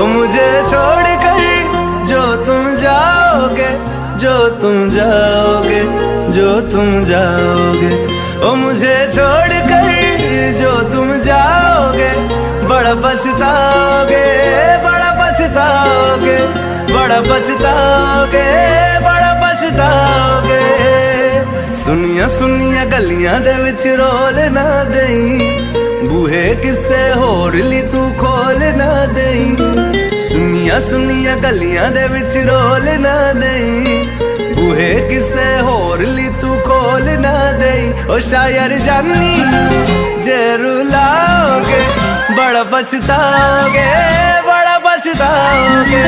मुझे छोड़कर जो तुम जाओगे, जो तुम जाओगे, जो तुम जाओगे, ओ मुझे छोड़कर जो तुम जाओगे, बड़ा पछताओगे, बड़ा पछताओगे, बड़ा पछताओगे, बड़ा पछताओगे। सुनिया सुनिया गलियां दे विच रोल ना देई, बूहे किसे होर ली तू खोल ना देई। सुनिया सुनिया गलियां दे विच रोल ना देई, बूहे किसे होर ली तू खोल ना देई। ओ शायर जानी जे रुलाओगे, बड़ा पछताओगे, बड़ा पछताओगे।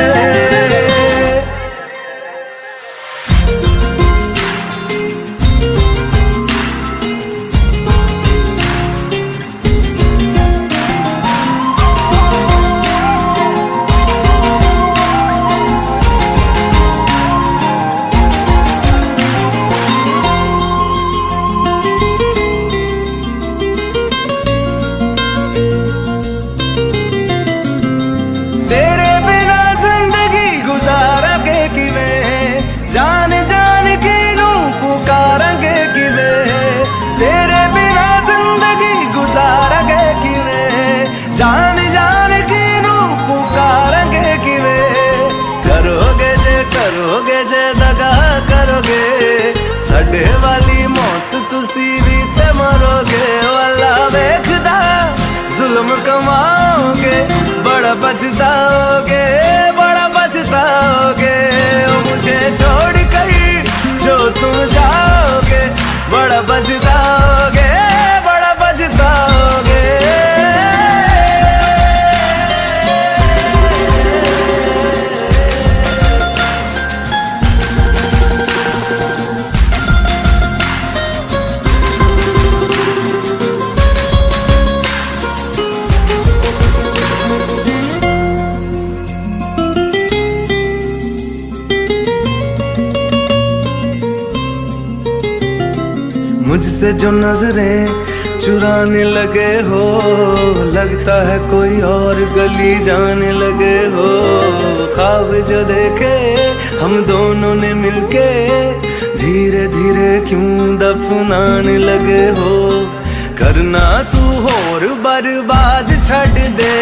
तेरे बिना जिंदगी गुजारांगे किवें, जान जान के नू पुकारांगे किवें। तेरे बिना जिंदगी गुजारांगे किवें, जान जान के नू पुकारांगे किवें। करोगे जे दगा करोगे, साडे वाली मौत तुसी भी ते मरोगे। वाला वेखदा जुल्म कमाओगे, बड़ा पछताओगे, बड़ा पछताओगे। मुझे छोड़कर जो तुम जाओगे, बड़ा पछताओगे, बड़ा पछताओगे। मुझसे जो नजरें चुराने लगे हो, लगता है कोई और गली जाने लगे हो। ख्वाब जो देखे हम दोनों ने मिलके, धीरे धीरे क्यों दफनाने लगे हो। करना तू होर बर्बाद छड़ दे,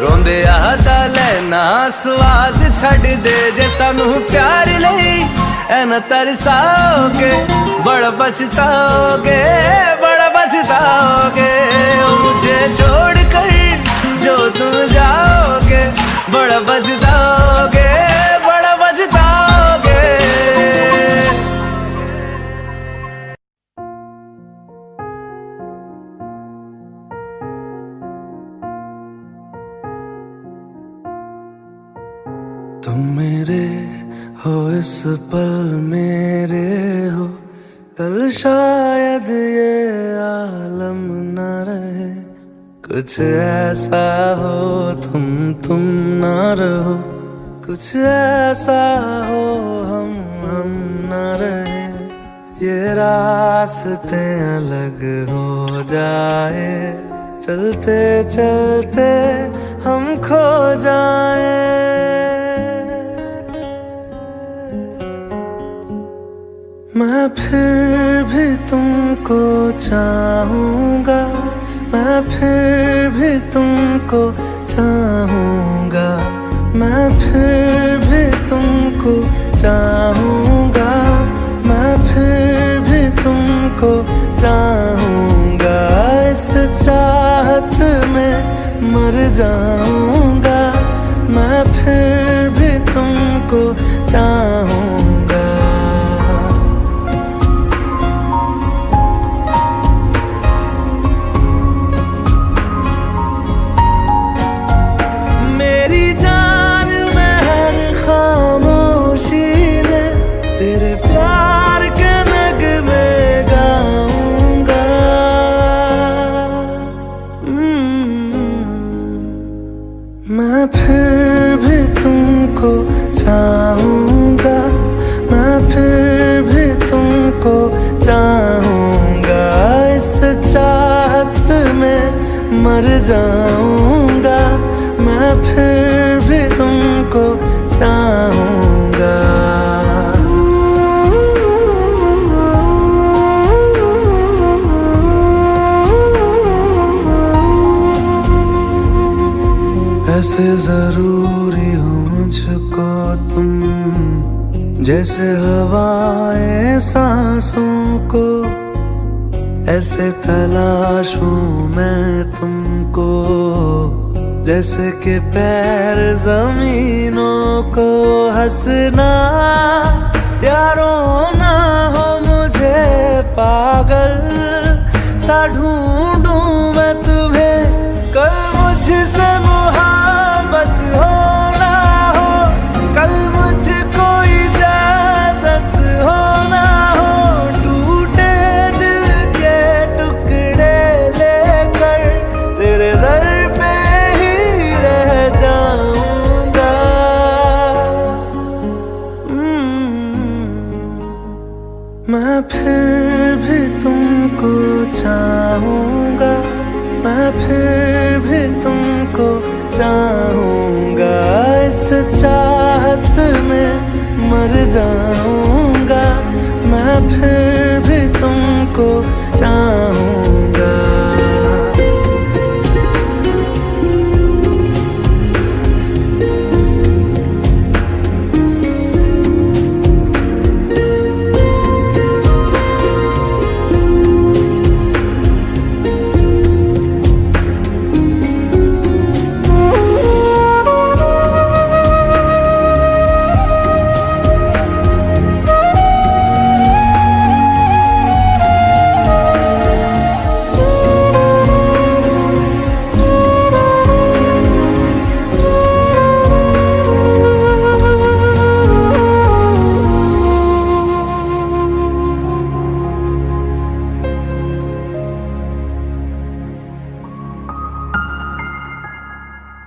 रोंदे आता लेना स्वाद छड़ दे। जे सानू प्यार लई ऐना तरसाओगे, बड़ा पछताओगे, बड़ा पछताओगे। मुझे छोड़कर जो तुम जाओगे, बड़ा पछताओगे, बड़ा पछताओगे। तुम मेरे हो इस पल मेरे हो, कल शायद ये आलम न रहे। कुछ ऐसा हो तुम ना रहो, कुछ ऐसा हो हम ना रहे। ये रास्ते अलग हो जाए, चलते चलते हम खो जाए। मैं फिर भी तुमको चाहूँगा, मैं फिर भी तुमको चाहूँगा, मैं फिर भी तुमको चाहूँगा, मैं फिर भी तुमको चाहूँगा। इस चाहत में मर जाऊँगा, मैं फिर भी तुमको चाहूँगा। मैं फिर भी तुमको चाहूंगा, मैं फिर भी तुमको चाहूंगा, इस चाहत में मर जाऊंगा, मैं फिर भी तुमको चाहूंगा। ऐसे जरूरी हो मुझको तुम, जैसे हवाएं सांसों को, ऐसे तलाशूं मैं तुमको, जैसे कि पैर जमीनों को। हंसना या रोना हो मुझे पागल सा ढूंढूं मैं तुम्हें, कल मुझसे मोहब्बत हो ना हो, कल मुझको इजाजत हो ना हो, टूटे दिल के टुकड़े लेकर तेरे दर पे ही रह जाऊंगा। मैं फिर भी तुमको चाहूंगा, मैं फिर भी तुमको चाहूंगा, इस चाहत में मर जाऊंगा, मैं फिर भी तुमको चाहूंगा।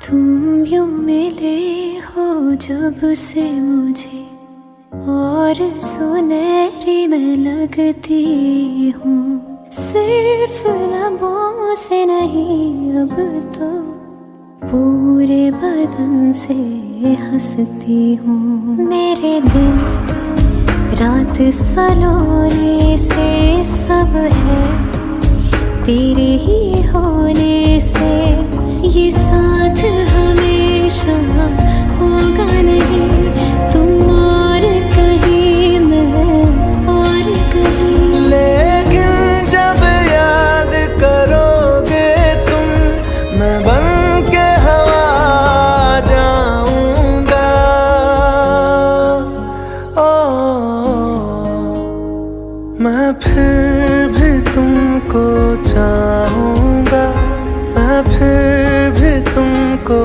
तुम यूं मिले हो जब से मुझे, और सुनहरी मैं लगती हूँ, सिर्फ लबों से नहीं अब तो पूरे बदन से हंसती हूँ। मेरे दिन रात सलोने से सब है तेरे ही होने से, ये साथ हमेशा होगा नहीं, तुम और कहीं मैं और कहीं। लेकिन जब याद करोगे तुम, मैं बन के हवा जाऊंगा। मैं फिर भी तुमको चाहूंगा, मैं फिर भी तुमको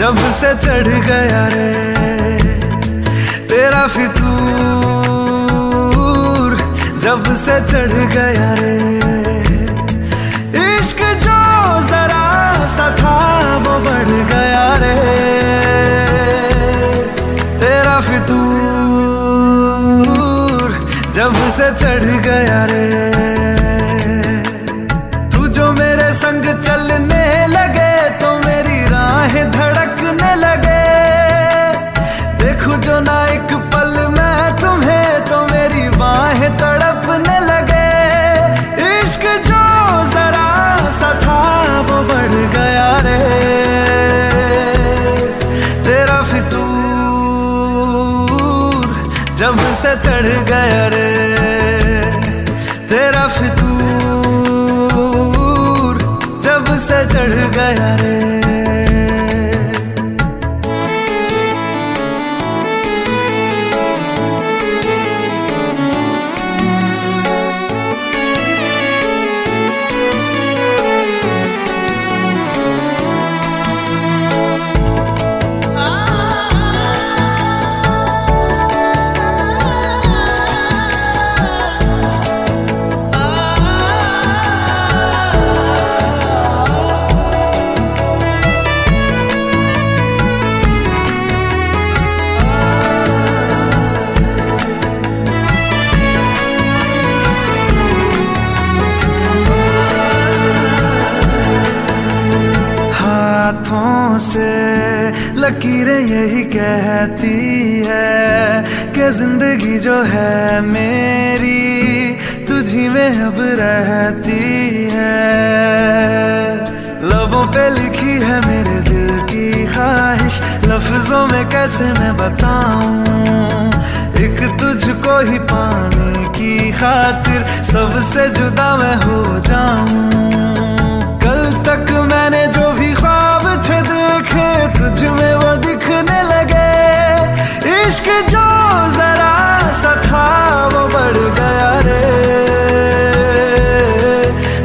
जब से चढ़ गया रे तेरा फितूर, जब से चढ़ गया रे इश्क जो जरा सा था वो बढ़ गया रे तेरा फितूर, जब से चढ़ गया रे। तू जो मेरे संग चलने लगे तो मेरी राहें धड़कने लगे, देखूं जो ना एक पल मैं तुम्हें तो मेरी बाहें तड़पने लगे। इश्क जो जरा सा था वो बढ़ गया रे तेरा फितूर, जब से चढ़ गया रे तेरा फितूर, जब से चढ़ गया रे। हाथों से लकीरें यही कहती है कि जिंदगी जो है मेरी तुझी में अब रहती है। लबों पे लिखी है मेरे दिल की ख्वाहिश, लफ्जों में कैसे मैं बताऊं, एक तुझको ही पाने की खातिर सबसे जुदा मैं हो जाऊं। कल तक मैंने जो भी ख्वाब थे देखे तुझ में वो दिखने लगे। इश्क जो जरा सा था वो बढ़ गया रे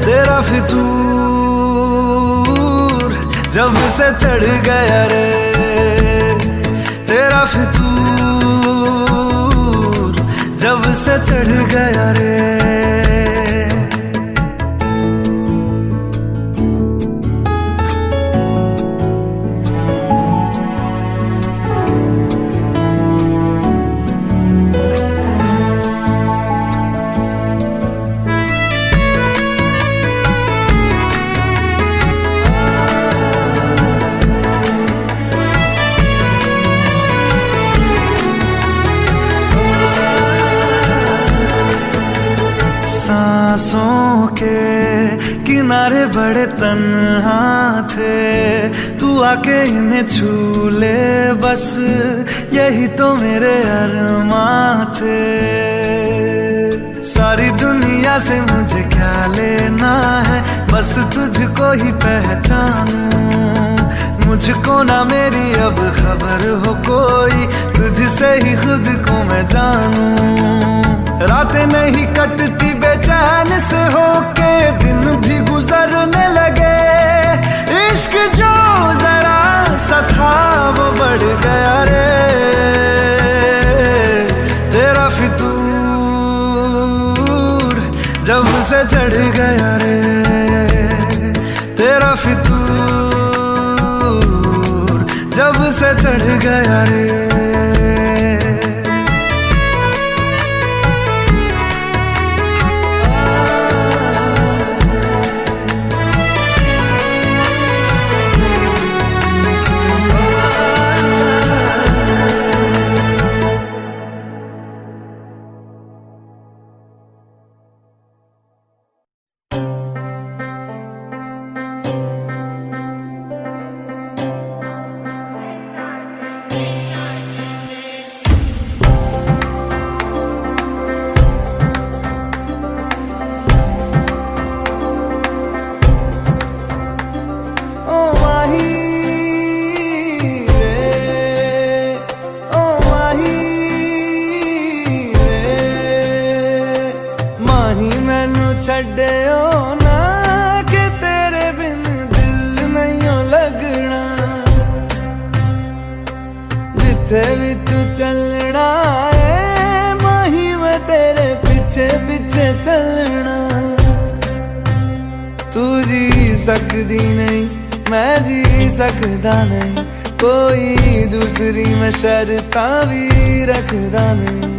तेरा फितूर, जब से चढ़ गया रे तेरा फितूर, जब से चढ़ गया रे। सांसों के किनारे बड़े तन्हा थे, तू आके इन्हें छू ले बस यही तो मेरे अरमां थे। सारी दुनिया से मुझे क्या लेना है, बस तुझको ही पहचानूं। मुझको ना मेरी अब खबर हो कोई, तुझसे ही खुद को मैं जानूं। रातें नहीं कटती बेचैन से होके, दिन भी गुजरने लगे। इश्क जो जरा सा था वो बढ़ गया रे तेरा फितूर, जब से चढ़ गया रे तेरा फितूर, जब से चढ़ गया रे। चलना है माही, मैं तेरे पीछे पीछे चलना। तू जी सकदी नहीं मैं जी सकदा नहीं, कोई दूसरी मैं शर्तां भी रखदा नहीं।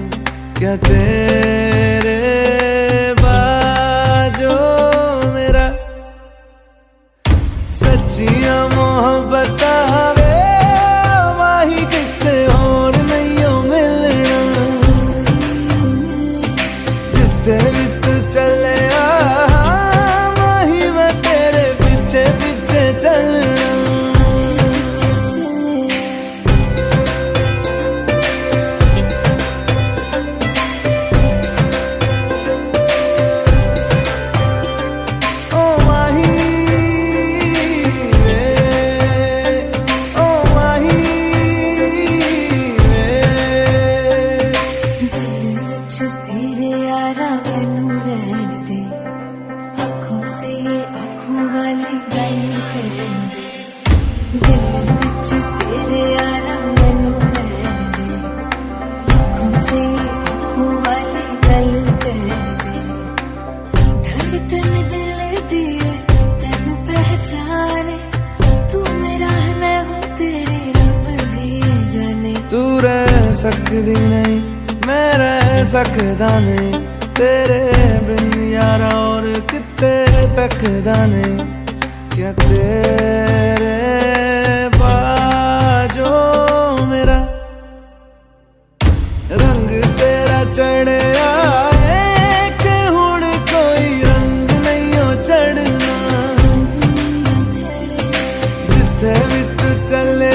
क्या तेरे बाजो मेरा सच्चियां मोहब्बत वे माही, किते और नहीं हो मिलना। जिथे भी तू चले माही, मैं तेरे पीछे पीछे चलना। तू रह सकदी नहीं मैं रह सकदा नहीं, तेरे बिन यारा और किते तकदा नहीं। क्या तेरे बाजो मेरा रंग तेरा चढ़े आए कि हुण कोई रंग नहीं हो चढ़ना। जिथे भी तू चले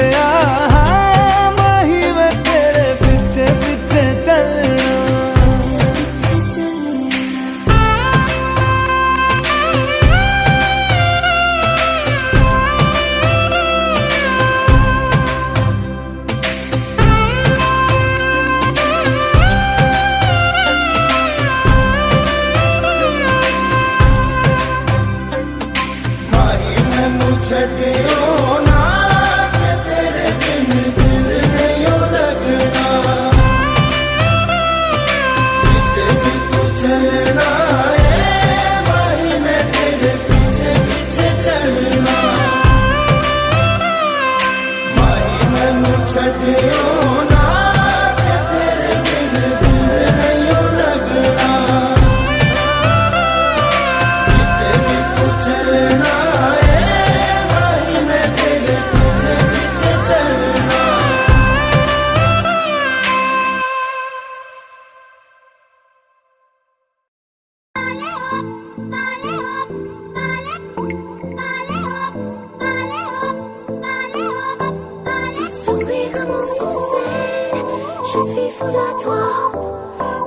je suis fou de toi.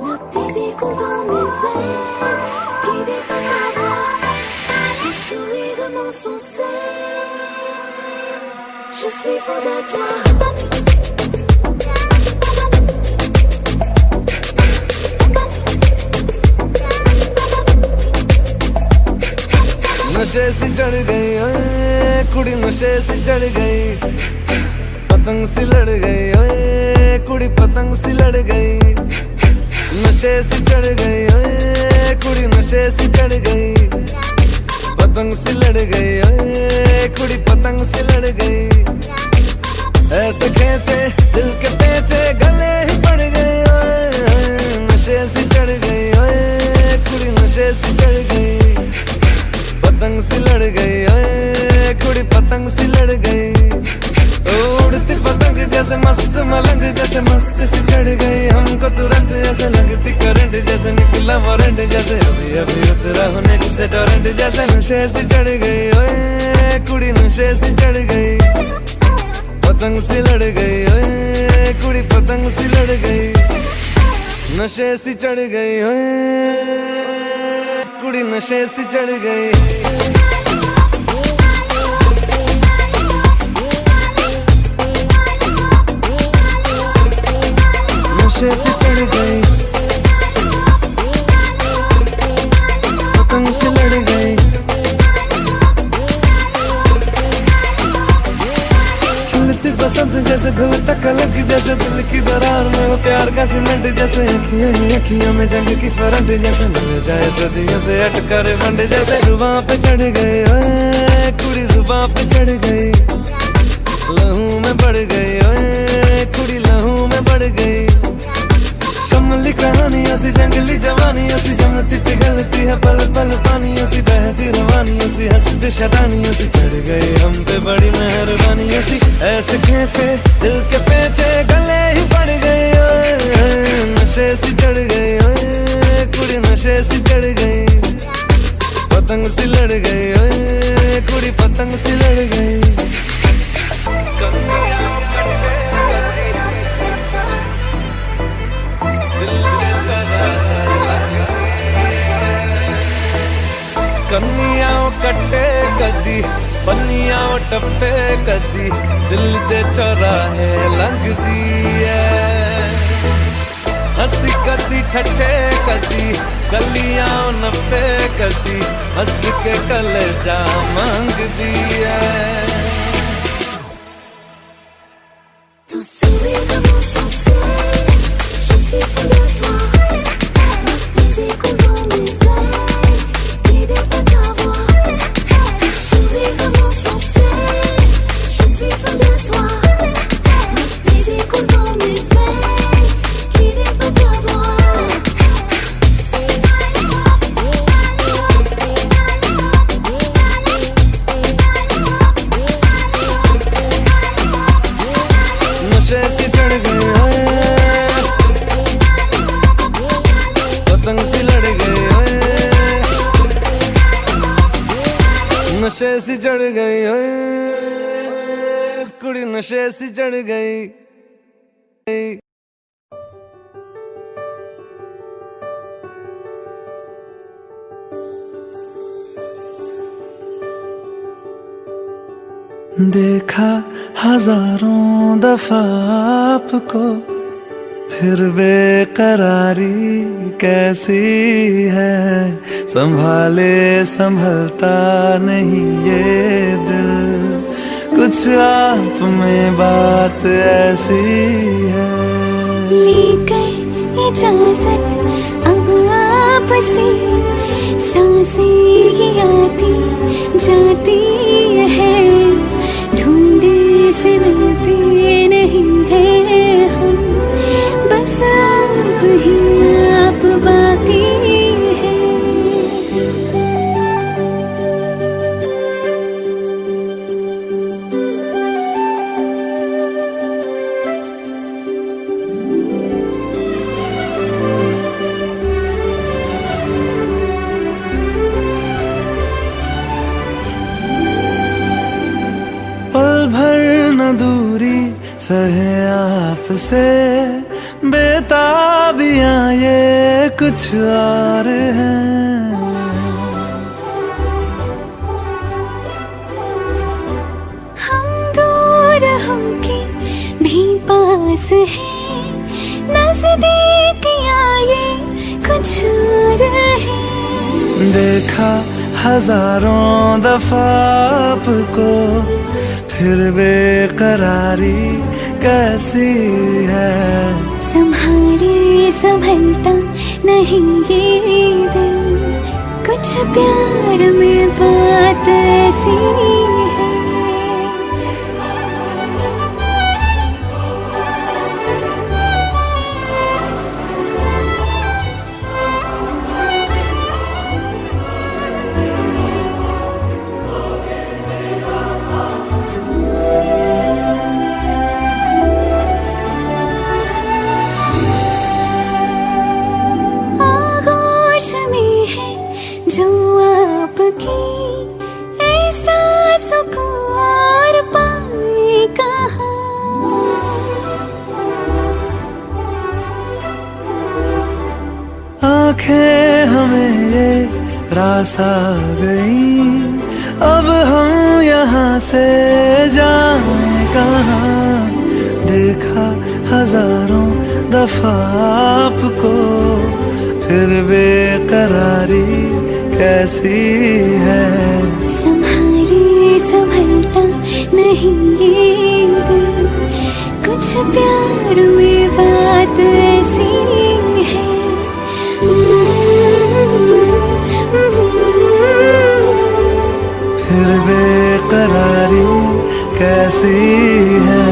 Le désir coule dans mes veines, guidé par ta voix. Le sourire de mon sincère, je suis fou de toi. नशे सी चढ़ गई ओए कुड़ी, नशे सी चढ़ गई, पतंग सी लड़ गई ओए कुड़ी, पतंग सी लड़ गई। नशे सी चढ़ गई ओए कुड़ी, नशे सी चढ़ गई, पतंग सी लड़ गई ओए कुड़ी, पतंग सी लड़ गई। ऐसे खेचे दिल के पेचे गले ही पड़ गए ओए, नशे सी चढ़ गई ओए कुड़ी, नशे सी चढ़ गई, पतंग सी लड़ गई ओए कुड़ी, पतंग सी लड़ गई। उड़ती पतंग जैसे मस्त मलंग, जैसे मस्त सी चढ़ गई हमको तुरंत, जैसे लगती करंट, जैसे निकला वारंट, जैसे अभी अभी उतरा होने से टोरेंट, जैसे नशे सी चढ़ गई ओए कुड़ी, नशे सी चढ़ गई, पतंग सी लड़ गई ओए कुड़ी, पतंग सी लड़ गई। नशे सी चढ़ गई ओए कुड़ी, नशे सी चढ़ गई। नशे से चढ़ गई, पतंग से लड़ गई। खिलते बसंत जैसे धूल तक लग जैसे दिल की दरार में वो प्यार का सीमेंट जैसे अखियों ही अखियों में जंग की फरंट जैसे मिल जाए सदियों से अटकर बंड जैसे जुबां पे चढ़ गए ओए कुड़ी जुबां पे चढ़ गई लहू में बढ़ गई ओए कुड़ी लहू में बढ़ गई कमली कहानी ऐसी जंगली जवानी ऐसी जमती पिघलती है पल पल पानी ऐसी बहती रवानी ऐसी हंसती शरानी ऐसी चढ़ गई हम पे बड़ी मेहरबानी ऐसी ऐसे खींचे दिल के पेचे गले ही पड़ गई ओए नशे सी चढ़ गई ओए कुड़ी नशे सी चढ़ गई पतंग सी लड़ गई ओए कुड़ी पतंग सी लड़ गई कन्नियाओ कट्टे कदी पन्नियाओ टप्पे कदी दिल दे चौराहे लंघदी है हंसी कदी ठट्ठे कदी गलियाओ नप्पे कदी हंस के कलेजा मांगदी है Ton sourire commence sans cesse, je suis fou de toi. Tes échos dans mes veines, guidés par ta voix. Ton sourire commence sans cesse, je suis fou de toi. Tes échos dans mes veines, guidés par ta voix. नशे सी चढ़ गई ओए पतंग सी लड़ गई ओए नशे सी चढ़ गई ओए कुड़ी नशे सी चढ़ गई देखा हजारों दफा आपको फिर बेकरारी कैसी है संभाले संभलता नहीं ये दिल कुछ आप में बात ऐसी है लेकर इजाजत अब आपसे सांसें ये आती जाती है ढूंढे से मिलते नहीं है हम बस आप ही आप बाकी है पल भर न दूरी सहे आपसे बेताबियां ये कुछ और हैं हम दूर होके भी पास हैं नजदीकियां ये कुछ और है देखा हजारों दफा आपको फिर बेकरारी कैसी है संभाले संभलता नहीं ये दिल कुछ प्यार में बात ऐसी है आगोश में है जो आपकी ऐसा सुकून और पाए कहाँ आंखें हमें ये रास आ गई अब हम यहाँ से जाएं कहाँ देखा हजारों दफा आपको फिर बेकरारी कैसी है संभाले संभलता नहीं ये दिल प्यार में बात ऐसी है। फिर बेकरारी कैसी है।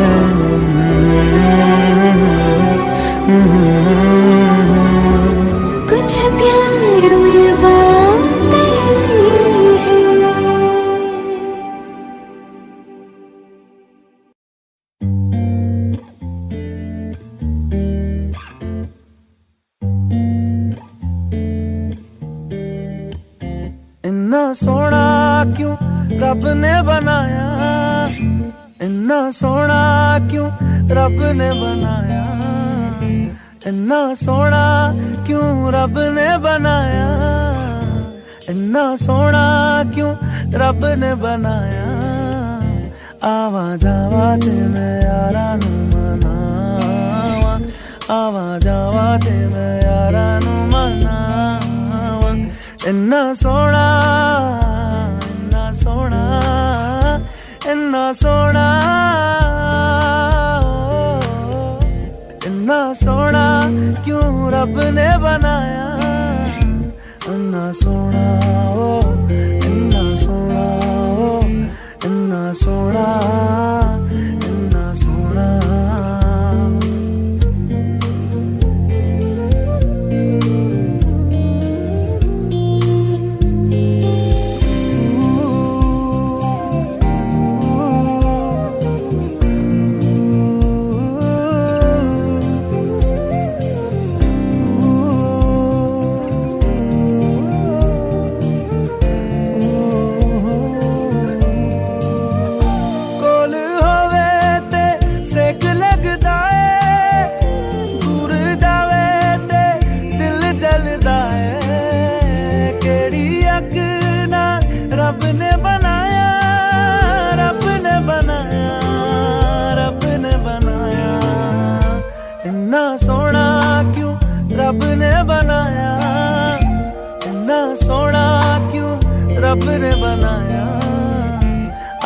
कुछ प्यार में बात ऐसी है। इन्ना सोना क्यों रब ने बनाया, इन्ना सोना क्यों रब ने बनाया, इन्ना सोना क्यों रब ने बनाया, इन्ना सोना क्यों रब ने बनाया। आवा जावा ते मैं यारा नू मनावा, आवा जावा ते मैं यारा नू मनावा। इन्ना सोना, इन्ना सोना, इन्ना सोना, इन्ना सोना क्यों रब ने बनाया। इन्ना सोना ओ, इन्ना सोना ओ, इन्ना सोना, इन्ना सोना। रब ने बनाया, रब ने बनाया, रब ने बनाया। इन्ना सोना क्यों रब ने बनाया, इन्ना सोना क्यों रब ने बनाया।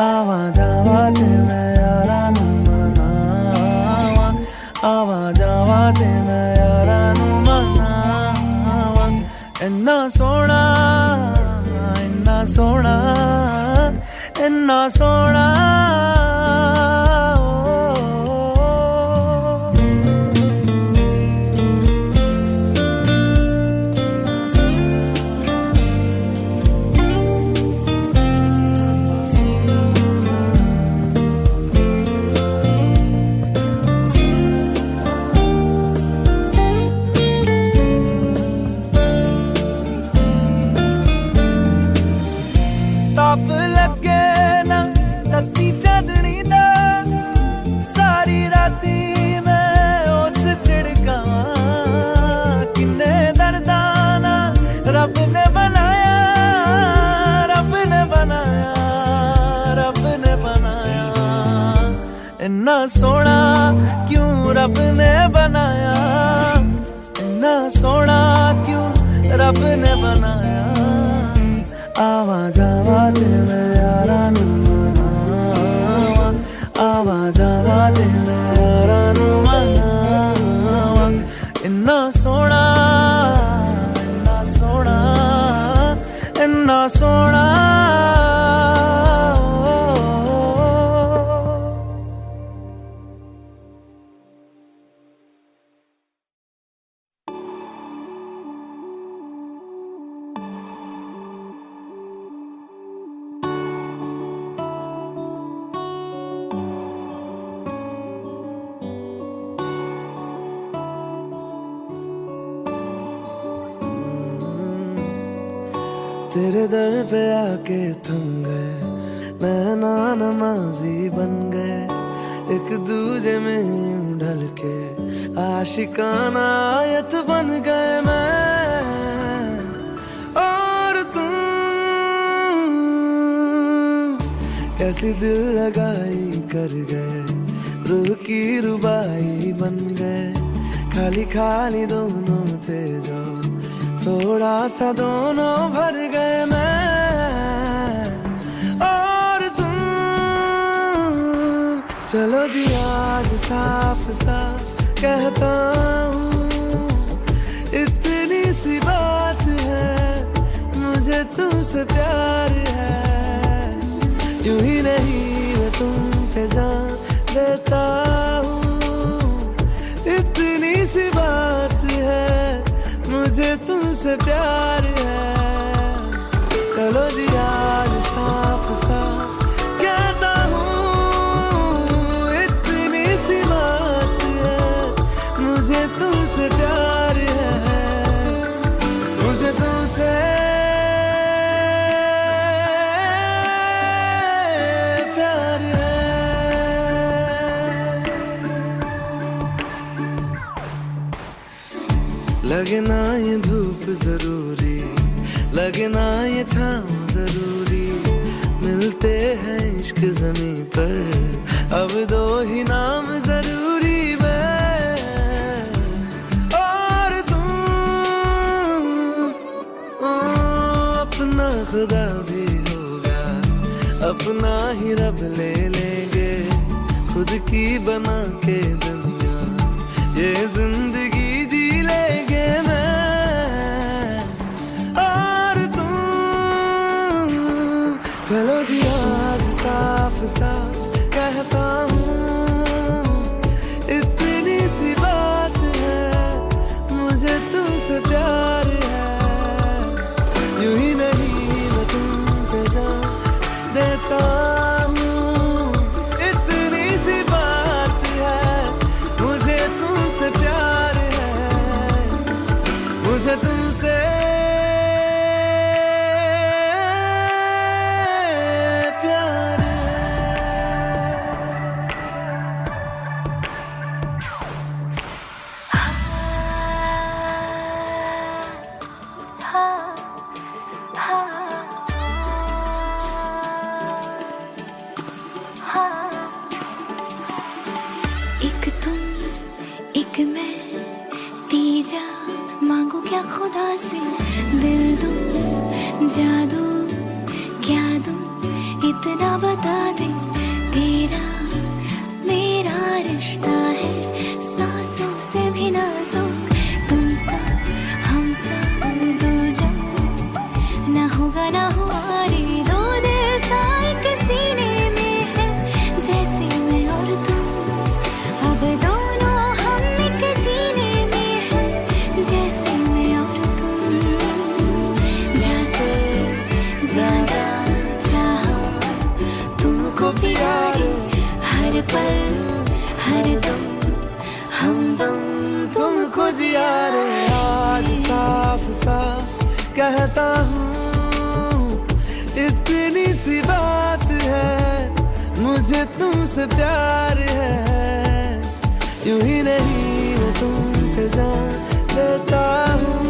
आवा जावा ते मैं यारा नू मनावा, आवा जावा ते मैं यारा नू मनावा। इन्ना सोना, इन्ना सोना, इन्ना सोना। ताप लगे ना तत्ती चांदनी दा, सारी राती मैं उस छिड़कावा। किन्ने दर्दा ना रब ने बनाया, रब ने बनाया, रब ने बनाया। इन्ना सोना क्यों रब ने बनाया, इन्ना सोना क्यों रब ने बनाया। आवा जावा ते मैं यारा नू मनावा, आवा जावा ते मैं यारा नू मनावा। इन्ना सोना, इन्ना सोना, इन्ना सोना। तेरे दर पे आके थम गए, नैना नमाजी बन गए। एक दूजे में यूं ढल के आशिकाना आयत बन गए मैं और तुम। कैसी दिल लगाई कर गए, रूह की रुबाई बन गए। खाली खाली दोनों थे जो, थोड़ा सा दोनों भर गए मैं और तुम। चलो जी आज साफ साफ कहता हूँ, इतनी सी बात है, मुझे तुमसे प्यार है। यूं ही नहीं मैं तुम पे जान देता हूँ, इतनी सी बात है, मुझे तुमसे प्यार है। चलो जी आज साफ साफ कहता हूँ, इतनी सी बात है, मुझे तुमसे प्यार है, मुझे तुमसे प्यार है। लगे ना ये धूप जरूरी, लगे ना ये छाँव जरूरी, मिलते हैं इश्क ज़मीं पर, अब दो ही नाम जरूरी, मैं और तुम। अपना खुदा भी होगा, अपना ही रब ले लेंगे, खुद की बना के दुनिया ये जिंदगी जी लेंगे, मैं और तुम। चलो जी आज साफ साफ कहता हूँ, इतनी सी बात है, मुझे तुमसे प्यार है। यूं ही नहीं मैं तुम पे जान देता हूँ, इतनी सी बात है, मुझे तुमसे प्यार है, मुझे तुमसे प्यार है। एक तुम एक मैं, तीजा मांगू क्या खुदा से, दिल दूं जादू क्या दूं, इतना बता दे, तेरा मेरा रिश्ता है सांसों से भी नाजुक, तुम सा हम सा दो जा, ना होगा ना हुआ रे, दो दिल सा एक सीने में है, जैसे मैं और तुम, अब दोनों हम एक जीने में है, जैसे मैं और तुम। जैसे ज्यादा चाहा तुमको प्यारे, हर पल हर दम हमदम तुमको जिया रे। आज साफ साफ कहता हूँ, इतनी सी बात है, मुझे तुमसे प्यार है। यूं ही नहीं मैं तुम पे जान देता हूँ,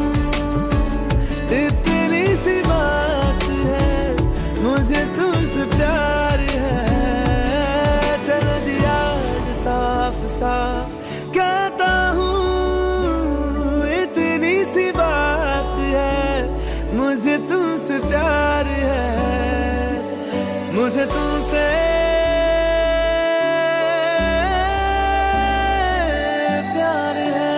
इतनी सी बात है, मुझे तुमसे प्यार है। चलो जी आज साफ साफ कहता हूँ, इतनी सी बात है, मुझे तुमसे प्यार है, मुझे तुमसे प्यार है।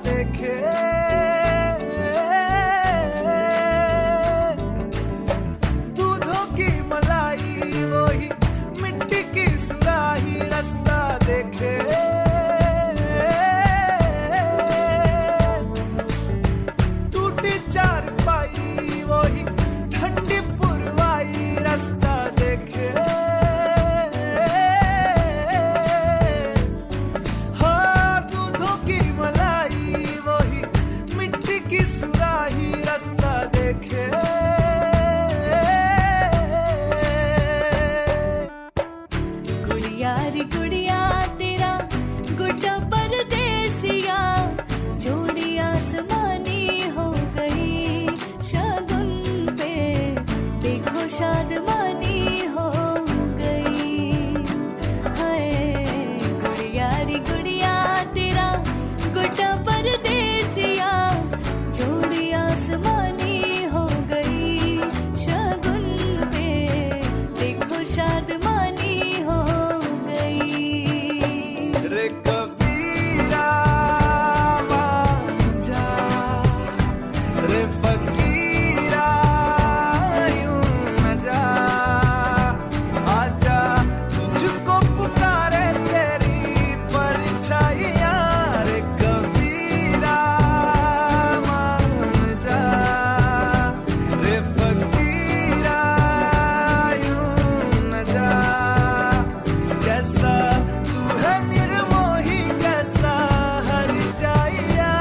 देखे। दूधों की मलाई वही मिट्टी की सुराही रास्ता देखे। टूटी चारपाई वही ठंडी पुरवाई रास्ता देखे। हाँ, दूधों की मलाई वही मिट्टी की सुराही रास्ता देखे। गुड़िया रे गुड़िया तेरा गुड्डा परदेसिया, जोड़ी आसमानी हो गई शगुन पे, देखो शादमानी हो गई। हाय गुड़िया रे गुड़िया तेरा गुड्डा परदेसिया, जोड़ी आसमानी हो गई शगुन पे, देखो शादमानी हो गई। रे कबीरा मान जा, रे फकीरा यूं न जा, आजा तुझको पुकारे तेरी परछाइयाँ। रे कबीरा मान जा, रे फकीरा यूं न जा, जैसा तू है निर्मोही कैसा हर जाइया।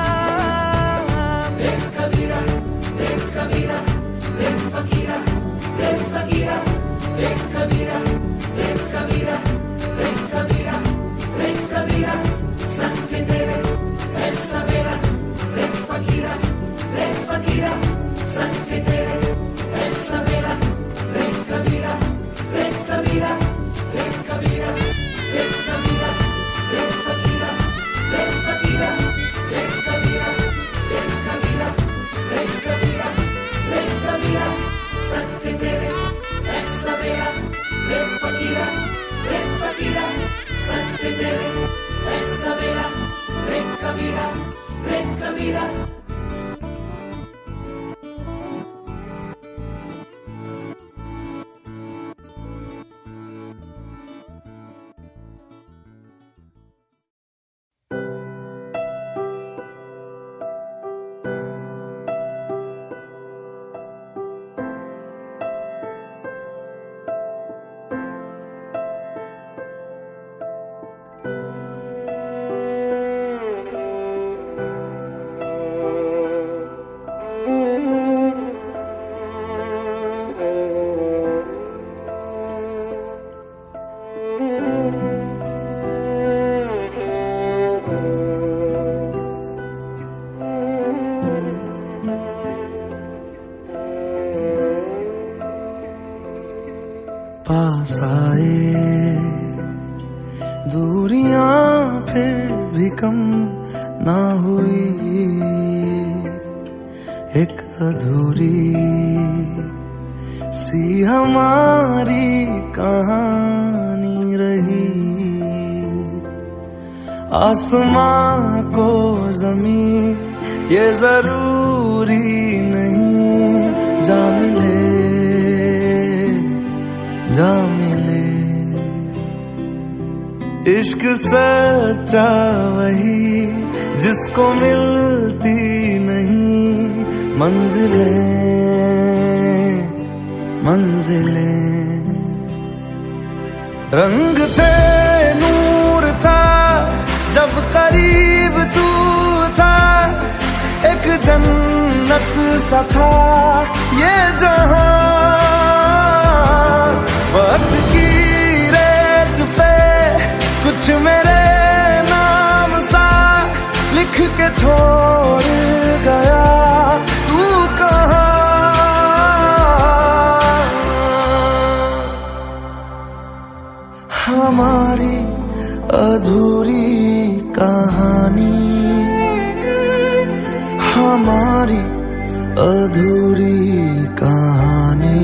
पास आए दूरियां फिर भी कम ना हुई, एक अधूरी सी हमारी कहानी रही। आसमां को ज़मीन ये जरूरी नहीं, जा मिले जा मिले। इश्क सच्चा वही जिसको मिलती नहीं मंजिलें मंजिलें। रंग थे नूर था जब करीब तू था, एक जन्नत सा था ये जहां। वक्त की रेत पे कुछ मेरे नाम सा लिख के छोड़ गया, तू कहाँ। हमारी अधूरी कहानी, हमारी अधूरी कहानी,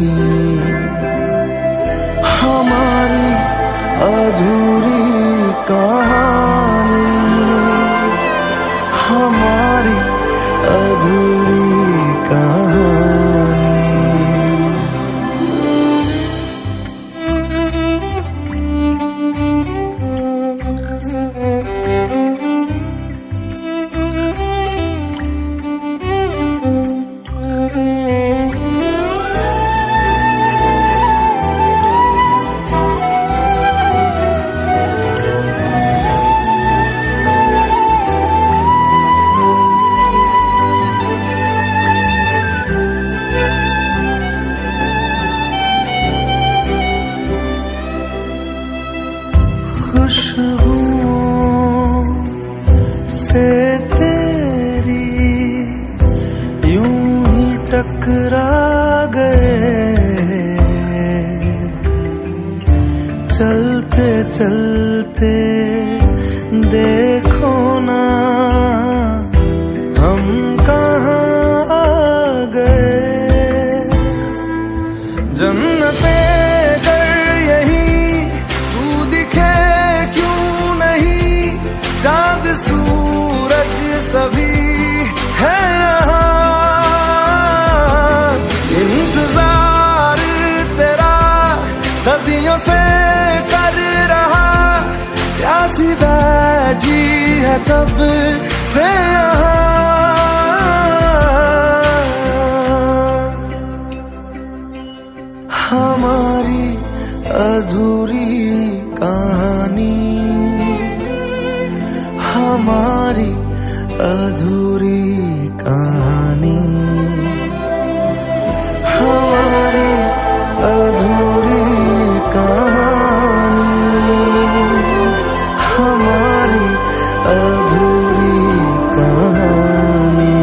हमारी अधूरी कहानी, हमारी हमारी अधूरी कहानी। खुशबुओं से तेरी यूं ही टकरा गए, चलते चलते देखो ना हम कहाँ आ गए। जन्नते चांद सूरज सभी है यहाँ, इंतजार तेरा सदियों से कर रहा, प्यासी बैठी है कब से यहाँ। हमारी अधूरी कहानी, हमारी अधूरी कहानी, हमारी अधूरी कहानी, हमारी अधूरी कहानी।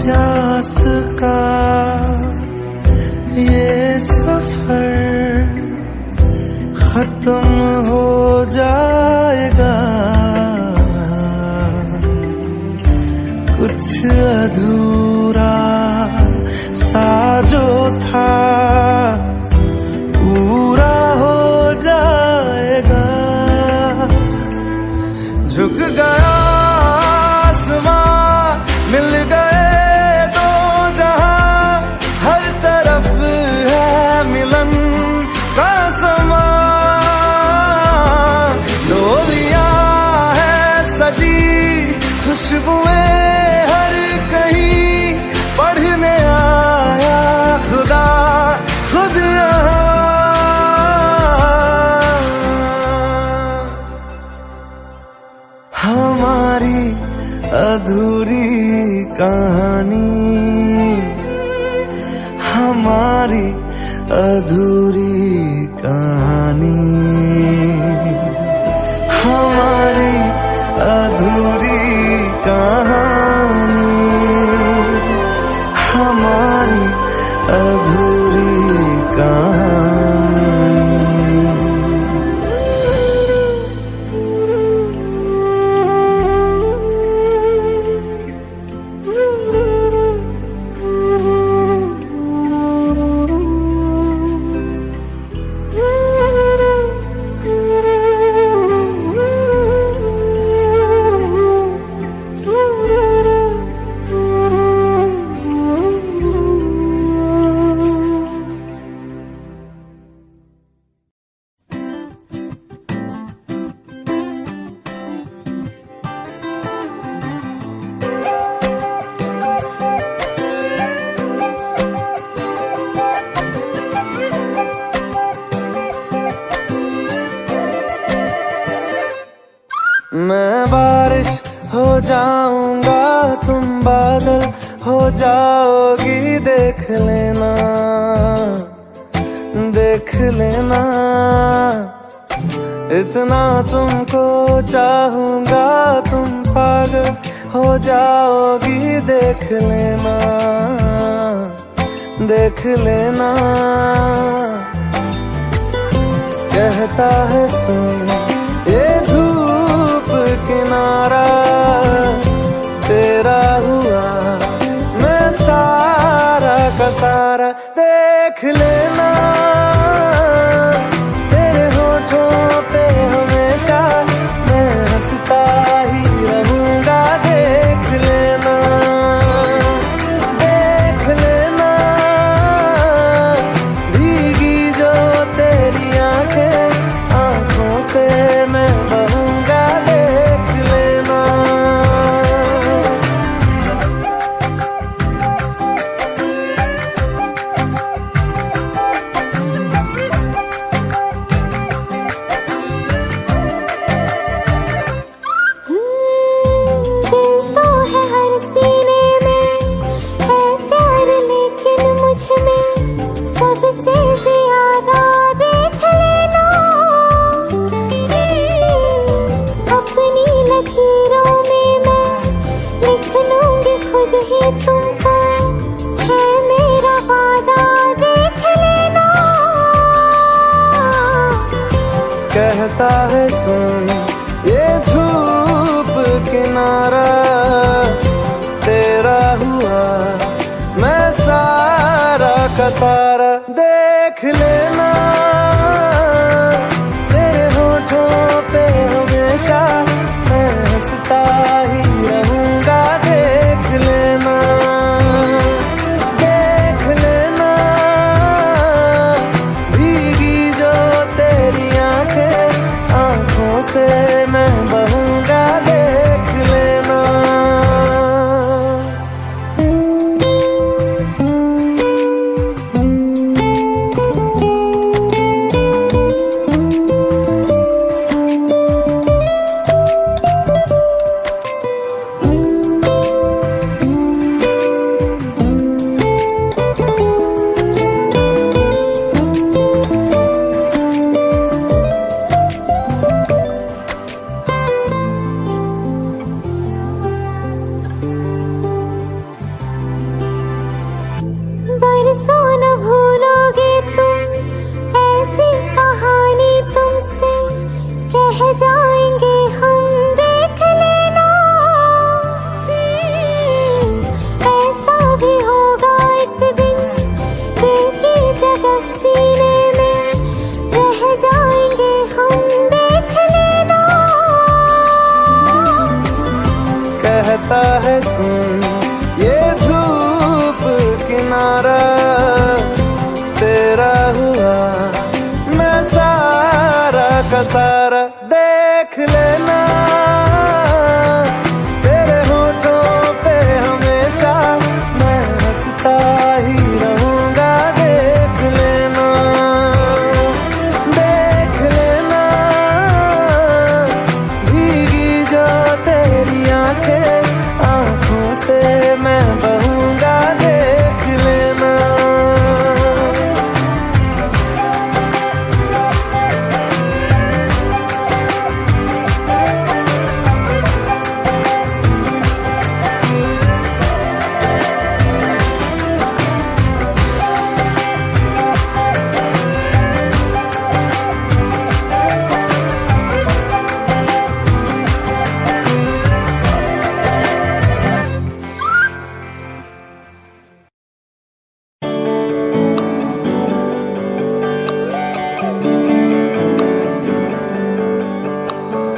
प्यास का ये सफर खत्म हो जाएगा, कुछ अधूरा सा जो था पूरा हो जाएगा। झुक गया आसमां, मिल गए दो जहां, हर तरफ है मिलन का समा। डोलियां है सजी, खुशबुएं हर कहीं, पढ़ने आया खुदा खुद यहाँ। हमारी अधूरी कहानी, हमारी अधूरी कहानी, हमारी अधूरी कहानी, हमारी अधूरी कहानी। मैं बारिश हो जाऊंगा, तुम बादल हो जाओगी, देख लेना देख लेना। इतना तुमको चाहूंगा, तुम पागल हो जाओगी देख लेना, देख लेना। कहता है सुन ये धूप किनारा, तेरा हुआ मैं सारा का सारा। देख लेना तेरे होठों पे हमेशा मैं हंसता ही रहूंगा। देख लेना, देख लेना भीगी जो तेरी आंखें, आंखों से मैं बहूंगा। देख लेना। दिल तो है हर सीने में, है प्यार लेकिन मुझ में सबसे ज्यादा। देख लेना अपनी लकीरों में मैं लिख लूंगी खुद ही तुमको, है मेरा वादा। देख लेना। कहता है सुन ये धूप किनारा, तेरा हुआ मैं सारा का सारा। देख लेना तेरे होठों पे हमेशा मैं हंसता ही रहूंगा। देख लेना, देख लेना भीगी जो तेरी आंखें, आंखों से मैं बहूंगा। देख लेना। बरसों न भूलोगे तुम ऐसी कहानी, तुमसे कह जाएंगे हम। देख लेना ऐसा भी होगा एक दिन, दिल की जगह सीने में रह जाएंगे हम। देख लेना। कहता है सुन ये धूप किनारा, तेरा हुआ मैं सारा का सारा। देख लेना तेरे होठों पे हमेशा मैं हंसता ही रहूंगा। देख लेना, देख लेना भीगी जो तेरी आंखें, आंखों से मैं बहूंगा। देख लेना।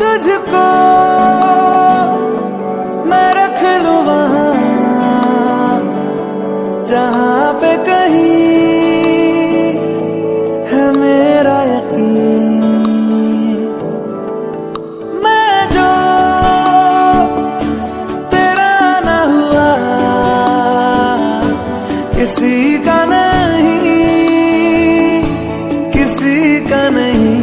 तुझको मैं रख लूं वहां जहां पे कहीं है मेरा यकीन। मैं जो तेरा ना हुआ किसी का नहीं, किसी का नहीं।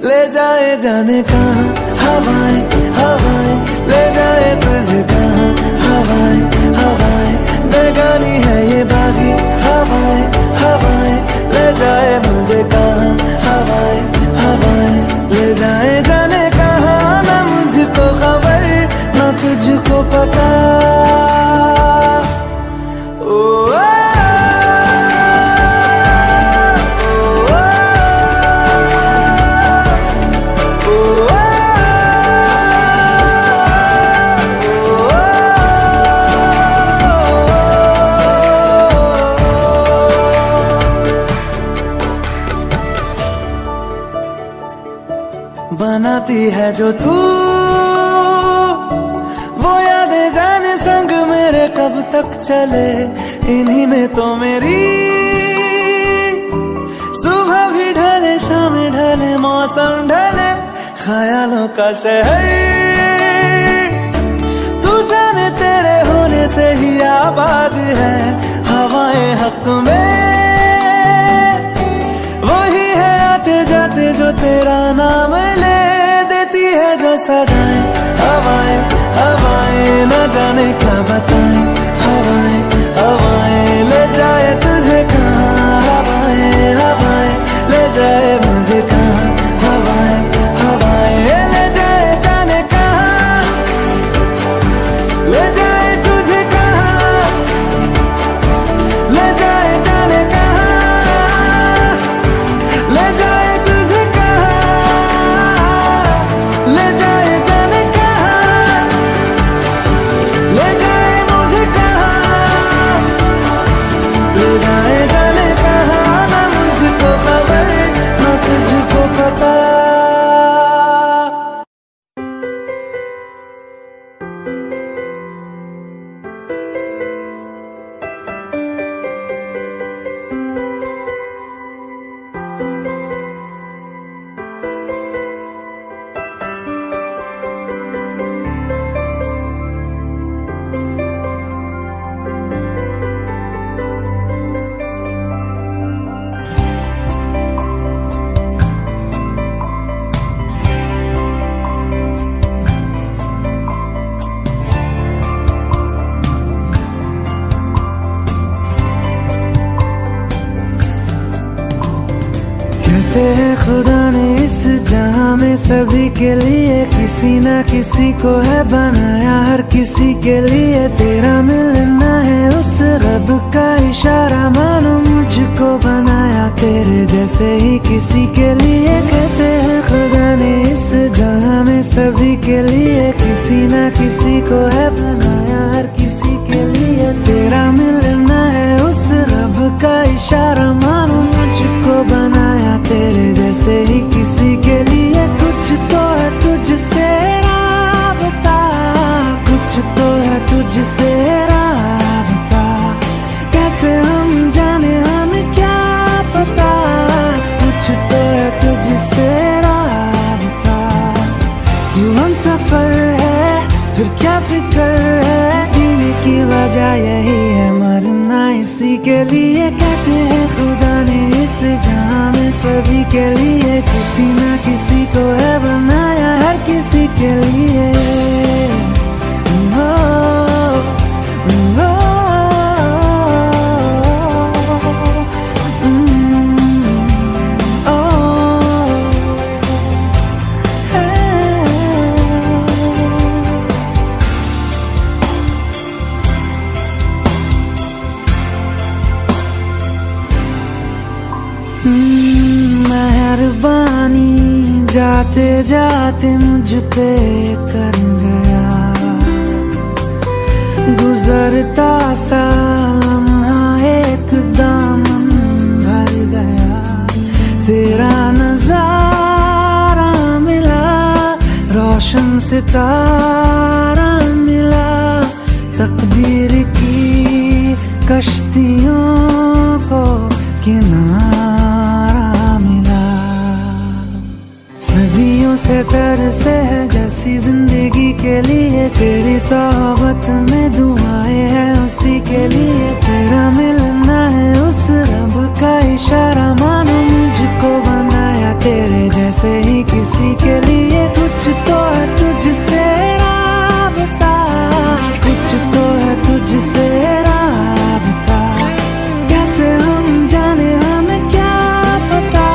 ले जाए जाने कहाँ हवाएं, हवाएं ले जाए तुझे कहाँ। हवाएं, हवाएं बेगानी है ये बागी। हवाएं, हवाएं ले जाए मुझे कहाँ। हवाएं, हवाएं ले जाए जाने कहाँ ना मुझको खबर। है जो तू, वो यादें जाने संग मेरे कब तक चले। इन्हीं में तो मेरी सुबह भी ढले, शाम ढले, मौसम ढले, ख्यालों का शहर तू जाने तेरे होने से ही आबाद है। हवाएं हक में वही है आते जाते जो तेरा नाम ले देती है जो सदाएं। हवाएं हवाएं न जाने क्या बताएं, हवाएं हवाएं ले जाए तुझे कहाँ, हवाएं हवाएं ले जाए मुझे कहाँ, हवाएं हवाएं ले जाए जाने कहाँ, ले जाए तुझे कहाँ, ले जाए जाने कहाँ, ले जाए तुझे कहाँ, ले जाए जाने कहाँ, ले जाए मुझे कहाँ, ले जाए जाने कहाँ। ना मुझको खबर ना तुझको पता। कहते हैं खुदा ने इस जहां में सभी के लिए किसी ना किसी को है बनाया, हर किसी के लिए तेरा मिलना है उस रब का इशारा। मानो मुझको बनाया तेरे जैसे ही किसी के लिए। कहते हैं खुदा ने इस जहां में सभी के लिए किसी ना किसी को है बनाया, हर किसी के लिए तेरा मिलना है उस रब का इशारा। मानो मुझको बनाया तेरे जैसे ही किसी के लिए। कुछ तो है तुझसे राबता, कुछ तो है तुझसे राबता, कैसे हम जाने हमें क्या पता। कुछ तो है तुझसे राबता, तू हम सफर है फिर क्या फिक्र है। जीने की वजह यही है, मरना इसी के लिए। कहते हैं खुदा ने इस जहां में सभी के लिए किसी ना किसी को है बनाया, हर किसी के लिए। ओ, ओ, ओ, मेहरबानी जाते जाते मुझ पे कर गया, गुजरता सा लम्हा एक दामन भर गया। तेरा नजारा मिला, रोशन सितारा मिला, तकदीर की कश्तियों को किनारा मिला। सदियों से तरसे है जैसी जिंदगी के लिए, तेरी सोहबत में दुआएं हैं उसी के लिए। तेरा मिलना है उस रब का इशारा, मानो मुझको बनाया तेरे जैसे ही किसी के लिए। कुछ तो है तुझसे राबता, कुछ तो है तुझसे राबता, कैसे हम जाने हमें क्या पता।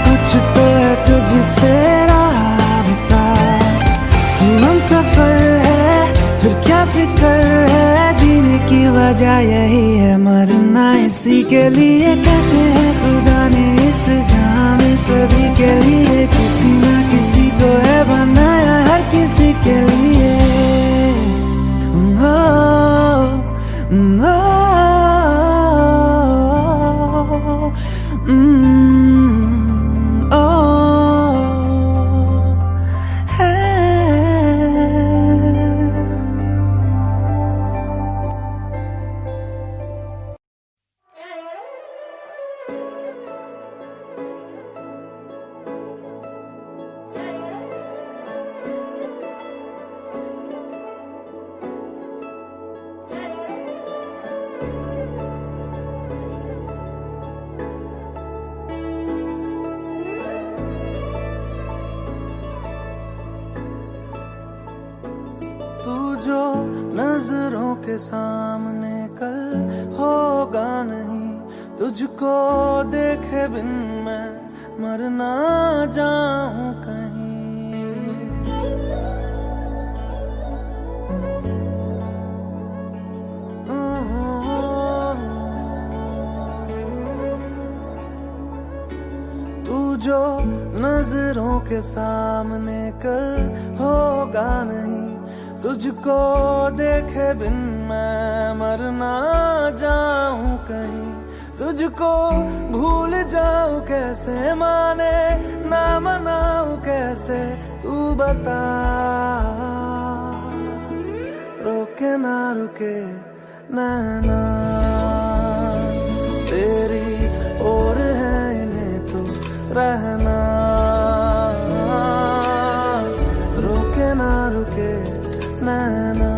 कुछ तो है तुझसे राबता, तू हम सफर है फिर क्या फिक्र है। जीने की वजह यही है, मरना इसी के लिए। कहते हैं खुदा ने इस जहां में सभी के लिए किसी ना किसी को है बनाया, हर किसी के लिए। ओ, ओ, के सामने कल होगा नहीं, तुझको देखे बिन मैं मर ना जाऊं कहीं। तू जो नजरों के सामने कल होगा नहीं, तुझको देखे बिन मैं मर ना जाऊं कहीं। तुझको भूल जाऊं कैसे, माने ना मनाऊं कैसे, तू बता। रोके ना रुके नैना तेरी ओर है, इन्हें तो रहना। रोके ना रुके नैना।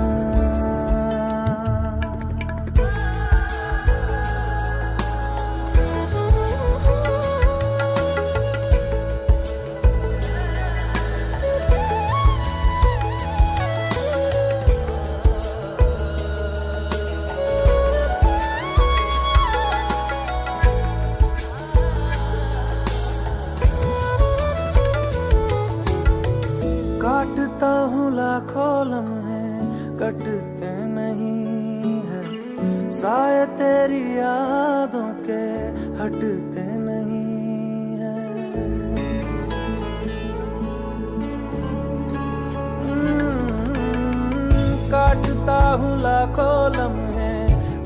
काटता हूँ लाखों लम्हे, कटते नहीं है, साए तेरी यादों के हटते नहीं है। काटता हूँ लाखों लम्हे,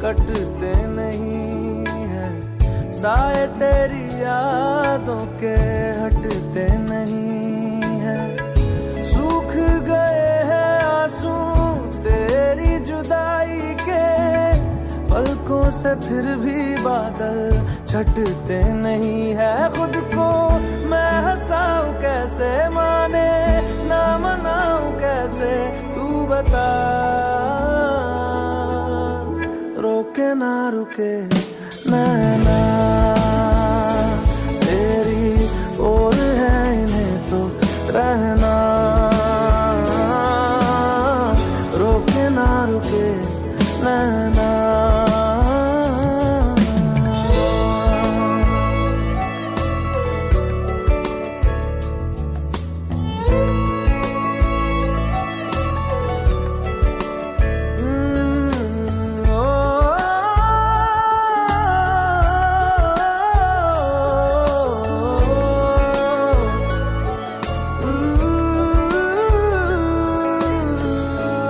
कटते नहीं है, साए तेरी यादों के हटते नहीं है। सूख गए हैं आंसू तेरी जुदाई के, पलकों से फिर भी बादल छटते नहीं है। खुद को मैं हंसाऊं कैसे, माने ना मनाऊं कैसे, तू बता। रोके ना रुके नैना तेरी ओर है, इन्हें तो रहना। रोके ना रुके नैना।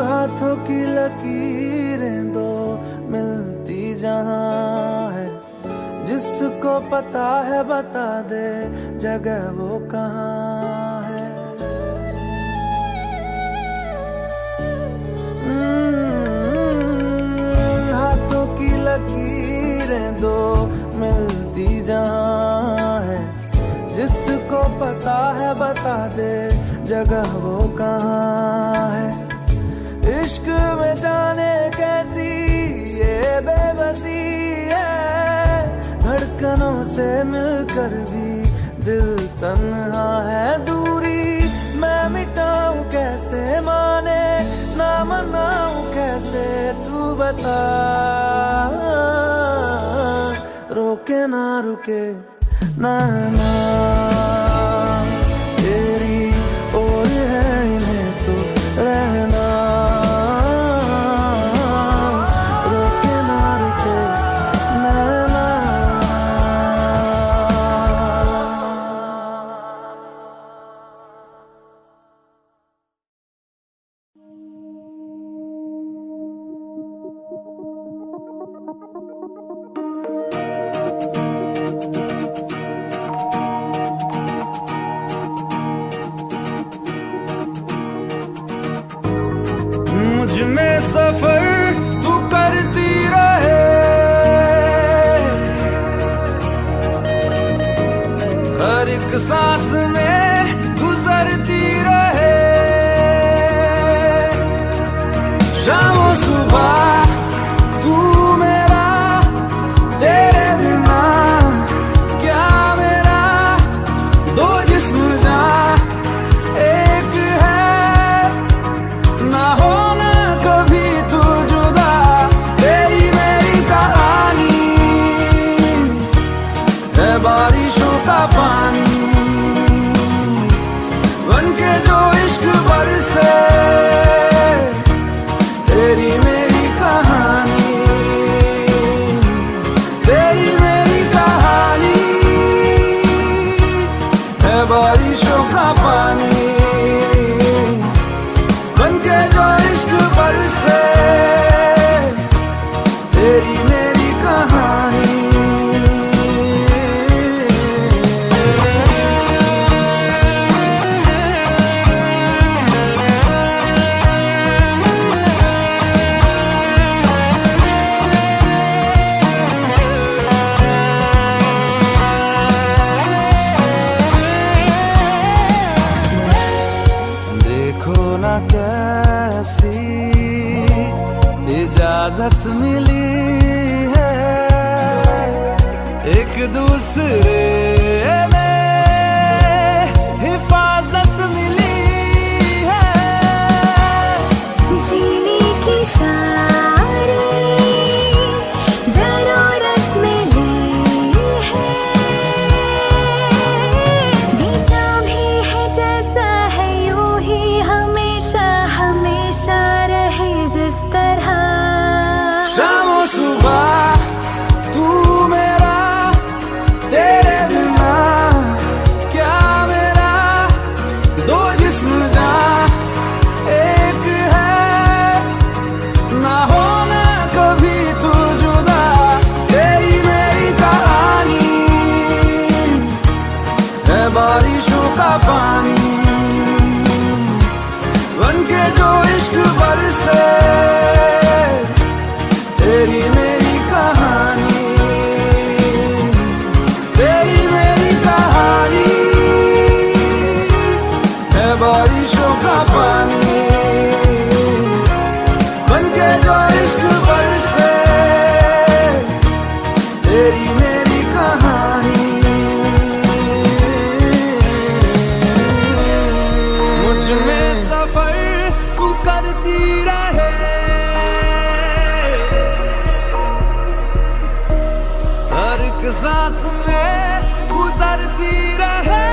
हाथों की लकीरें दो मिलती जहां है, जिसको पता है बता दे जगह वो कहाँ है। हाथों की लकीरें दो मिलती जहां है, जिसको पता है बता दे जगह वो कहाँ है। इश्क में जाने कैसी ये बेबसी है, धड़कनों से मिलकर भी दिल तन्हा है। दूरी मैं मिटाऊं कैसे, माने ना मनाऊं कैसे, तू बता। रोके ना रुके नैना तेरी ओर है, इन्हें तो रहना। रोके ना रुके नैना। मुझ में सफर तू करती रहे, हर एक सांस में गुजरती रहे। शाम सुबह तू मेरा, तेरे बिना क्या मेरा, दो जिस्म जा एक है, ना होना कभी तू जुदा। इजाजत मिली है एक दूसरे में हिफाजत मिली है। जीने की सारी जरूरत मिली है। ये जो भी है जैसा है यूं ही हमेशा हमेशा रहे जिस तरह। शाम सुबह तू मेरा, तेरे बिना क्या मेरा, दो जिस्म जा एक है, ना होना कभी तू जुदा। तेरी मेरी कहानी है बारिशों का पानी, बनके जो इश्क बरसे तेरी मेरी कहानी, तेरी मेरी कहानी है बारिशों का पानी, बनके जो इश्क बरसे तेरी मेरी कहानी। मुझ में सफर तू करती रहे, हर एक सांस में गुजरती रहे।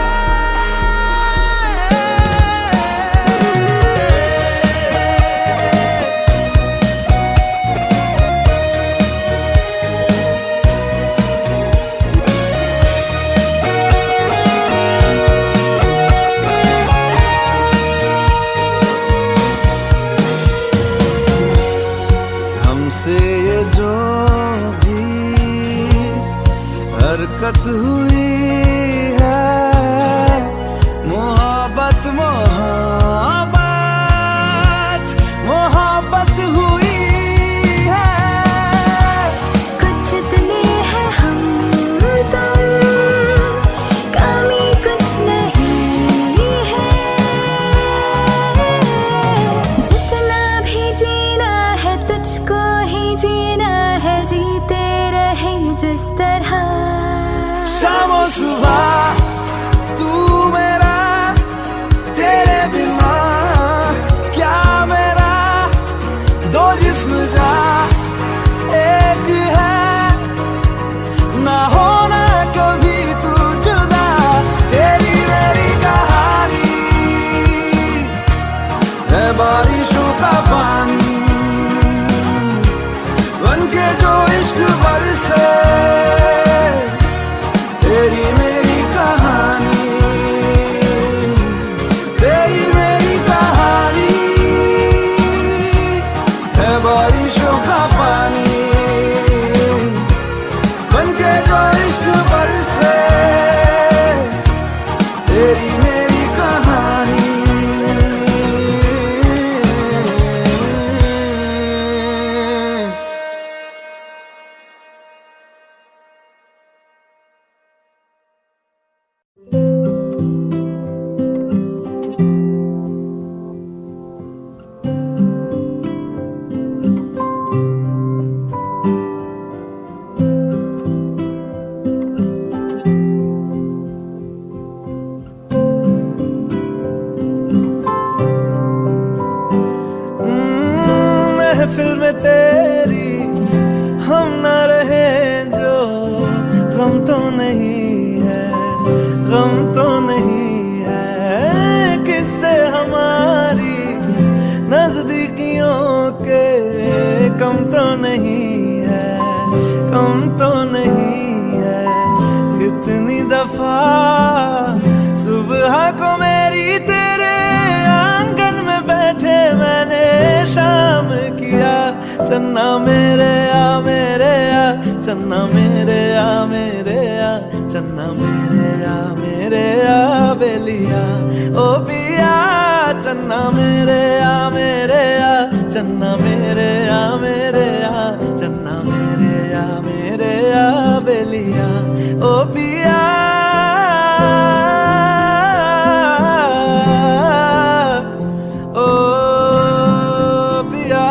हमसे ये जो भी हरकत हुई है, मोहब्बत मोहब्बत मोहब्बत हुई है। कुछ इतने हैं हम तुम, कमी कुछ नहीं है। जितना भी जीना है तुझको ही जीना है, जीते रहे जिस तरह। शाम सुबह तू मेरा, तेरे बिना क्या मेरा, दो जिस्म जा एक है, ना होना कभी तू जुदा। तेरी मेरी कहानी है बारिशों का पानी, बनके जो इश्क बरसे तेरी मेरी कहानी, तेरी मेरी कहानी है बारिशों का पानी, बनके जो इश्क बरसे तेरी मेरी कहानी। महफिल में तेरी हम न रहे जो, गम तो नहीं है, गम तो नहीं है। किससे हमारी नजदीकियों के कम तो नहीं है, कम तो नहीं है। कितनी दफा सुबह को मेरी तेरे आंगन में बैठे मैंने शाम किया। चन्ना मेरे आ मेरे आ, चन्ना मेरे आ मेरे आ, चन्ना मेरे आ मेरे आ बेलिया ओ पिया। चन्ना मेरे आ मेरे आ, चन्ना मेरे आ मेरे आ, चन्ना मेरे आ मेरे आ बेलिया ओ पिया। ओ पिया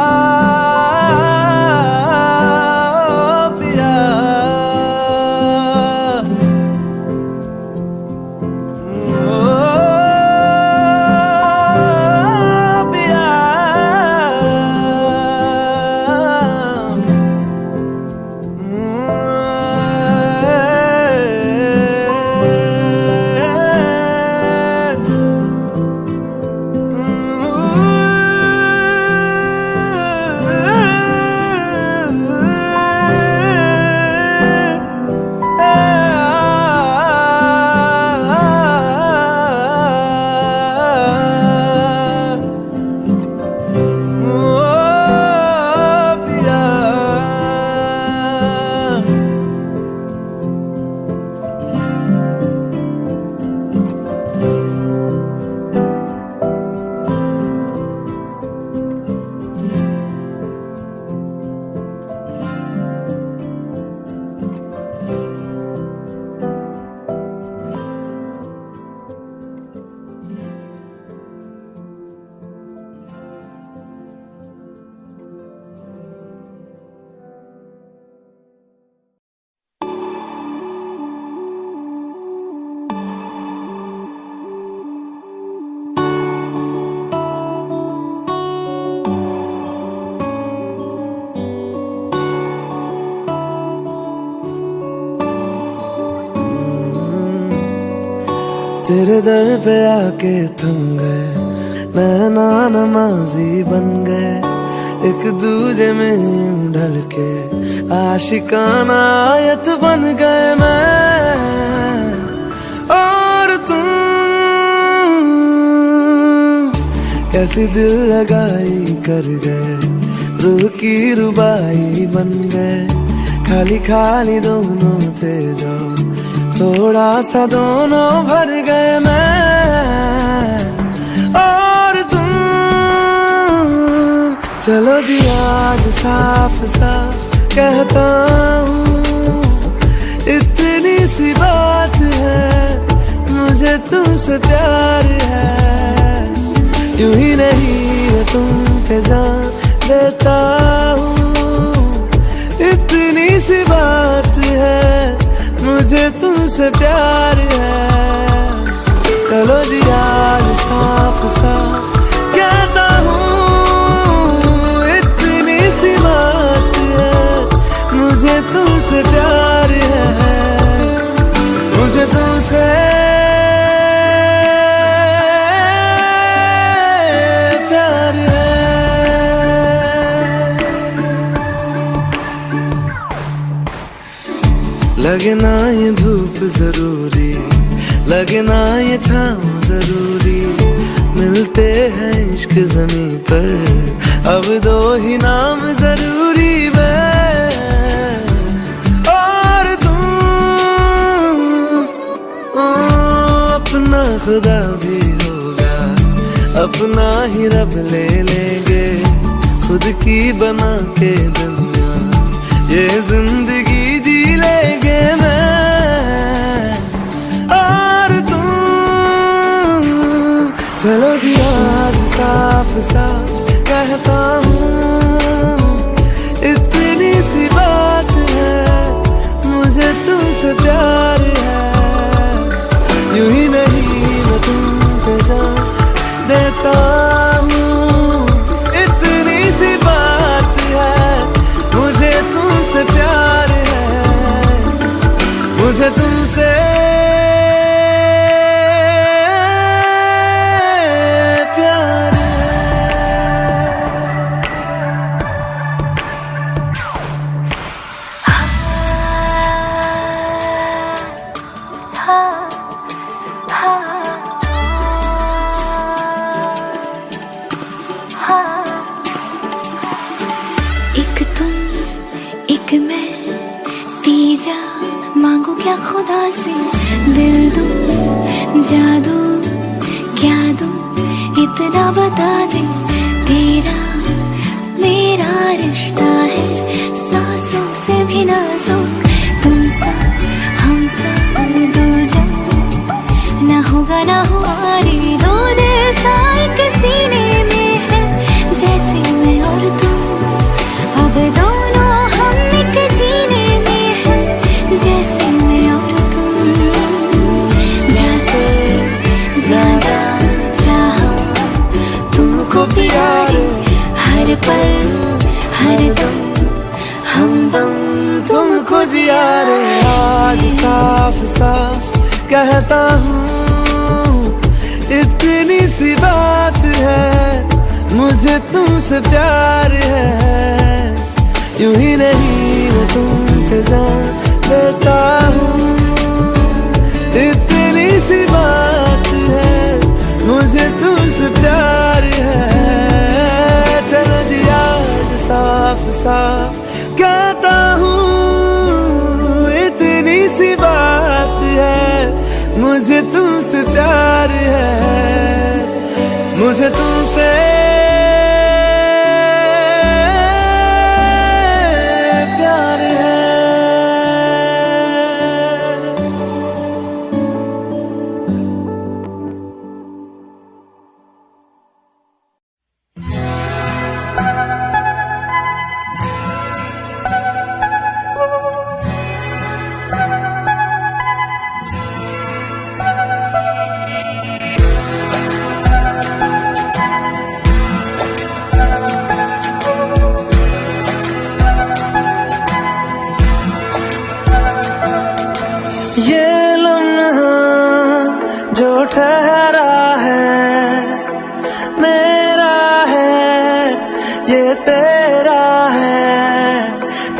तेरे दर पे आके थम गए, नैना नमाजी बन गए, एक दूजे में यूं ढल के आशिकाना आयत बन गए मैं और तुम। कैसी दिल लगाई कर गए, रूह की रुबाई बन गए, खाली खाली दोनों थे जो थोड़ा सा दोनों भर गए मैं और तुम। चलो जी आज साफ साफ कहता हूँ, इतनी सी बात है, मुझे तुमसे प्यार है, यूं ही नहीं मैं तुम पे जान देता हूँ, इतनी सी बात है, मुझे तुमसे प्यार है। चलो जी आज साफ साफ कहता हूँ, इतनी सी बात है, मुझे तुमसे प्यार है, मुझे तुमसे प्यार है। लगे ना ये धूप जरूरी, लगे ना ये छाँव जरूरी, मिलते हैं इश्क ज़मीं पर, अब दो ही नाम जरूरी मैं और तुम। अपना खुदा भी होगा, अपना ही रब ले लेंगे, खुद की बना के दुनिया ये जिंदगी जी लेंगे मैं और तुम। चलो जी आज साफ साफ कहता हूँ, इतनी सी बात है, मुझे तुमसे प्यार है, यूं ही नहीं मैं तुम पे जान देता हूँ, इतनी सी बात है, मुझे तुमसे प्यार है, मुझे तुमसे प्यार एक तुम एक मैं, तीजा मांगू क्या खुदा से, दिल दूं जादू क्या दूं, इतना बता दे, तेरा मेरा रिश्ता है सांसों से भी नाजुक, तुम सा हम सा दो जो ना होगा ना हुआ रे, दो दिल सा एक सीने में है, जैसे मैं और तुम, अब दोनों हम एक जीने में है, जैसे मैं और तुम, जैसे ज्यादा चाहा तुमको प्यारे, हर पल हर दम हमदम तुमको जिया रे। आज साफ साफ कहता हूँ, इतनी सी बात है, मुझे तुमसे प्यार है, यूं ही नहीं मैं तुम पे जान देता हूँ, इतनी सी बात है, मुझे तुमसे प्यार है। चलो जी आज साफ साफ कहता हूँ, इतनी सी बात है, मुझे तुमसे प्यार है, मुझे तुमसे प्यार है।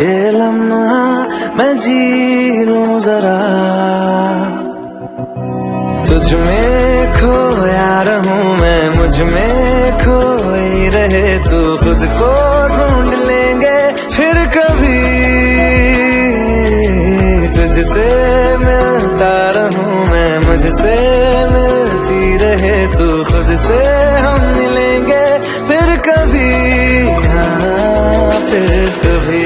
ये लम्हा मैं जी लूं जरा, तुझ में खोया रहूं मैं, मुझ में खोई रहे तू, खुद को ढूंढ लेंगे फिर कभी, तुझसे मिलता रहूं मैं, मुझसे मिलती रहे तू, खुद से हम मिलेंगे फिर कभी, हाँ फिर कभी।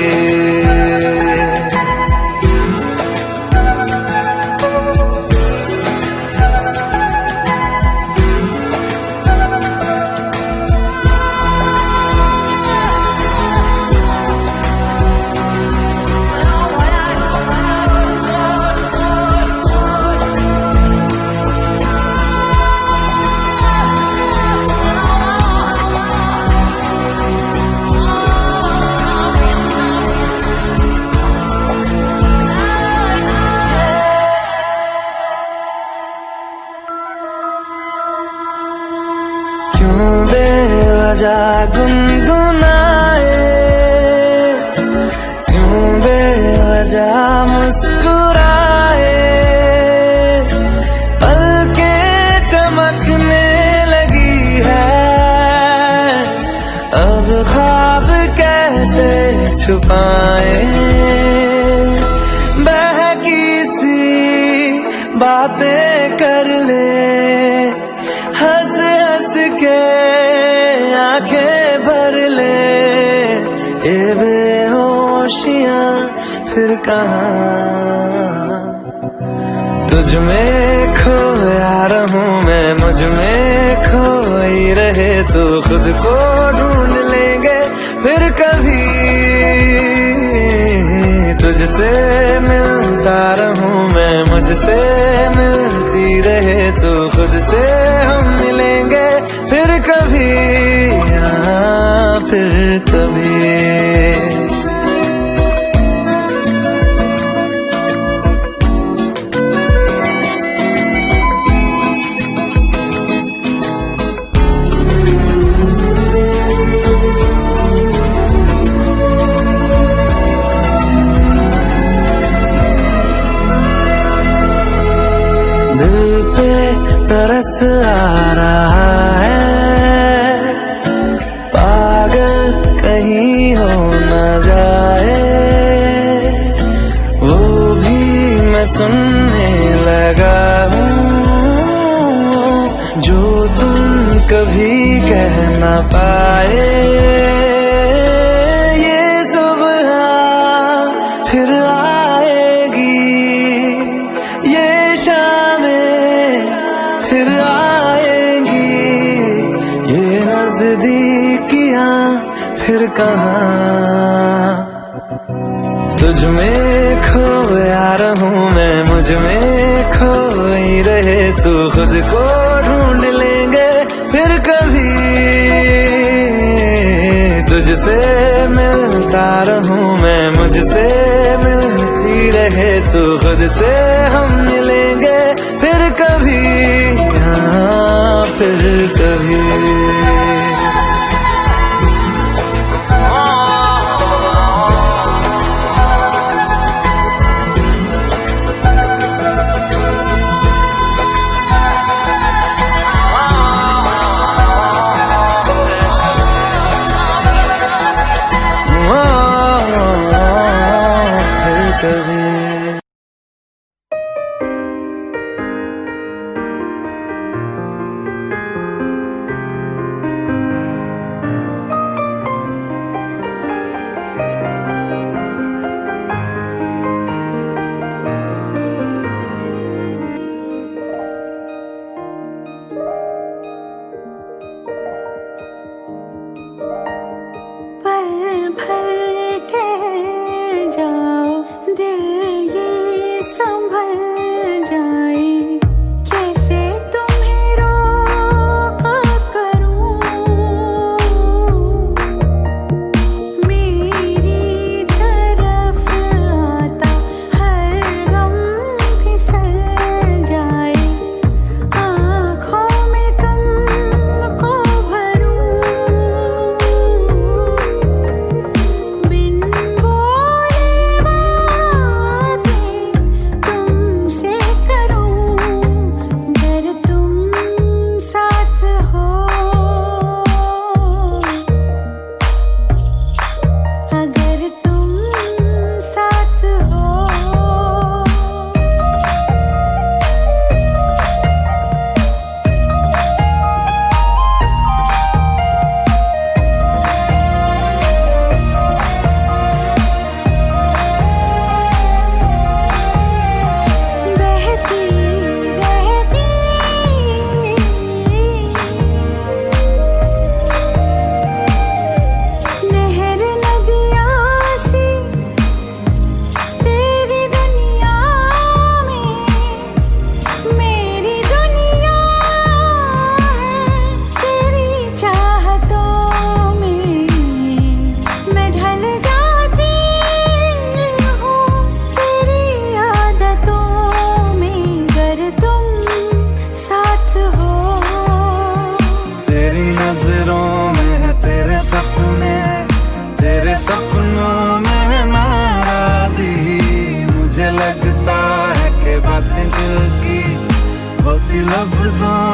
क्यों बेवजह गुनगुनाए, क्यों बेवजह मुस्कुराए, पलकें चमकने लगी है, अब ख्वाब कैसे छुपाए, बहकी सी बातें कर ले, हंस हंस के आंखें भर ले, ये बेहोशियां फिर कहाँ, तुझ में खोया रहूं मैं, मुझ में खोई रहे तू, खुद को ढूंढ लेंगे फिर कभी, तुझसे मिलता रहूं मैं, मुझसे मिलती रहे तू, खुद से हम मिलेंगे फिर कभी, हाँ फिर कभी। दिल पे तरस आ रहा है, पागल कहीं हो न जाए, वो भी मैं सुनने लगा हूँ, जो तुम कभी कह न पाए, ये सुबह फिर आएगी, ये शामें फिर आएंगी, ये नजदीकियां फिर कहाँ, तुझ में खोया रहूं मैं, मुझ में खोई रहे तू, खुद को ढूंढ लेंगे फिर कभी, तुझसे मिलता रहूं मैं, मुझसे मिलती रहे तू, खुद से हम मिलेंगे फिर कभी, हाँ फिर कभी।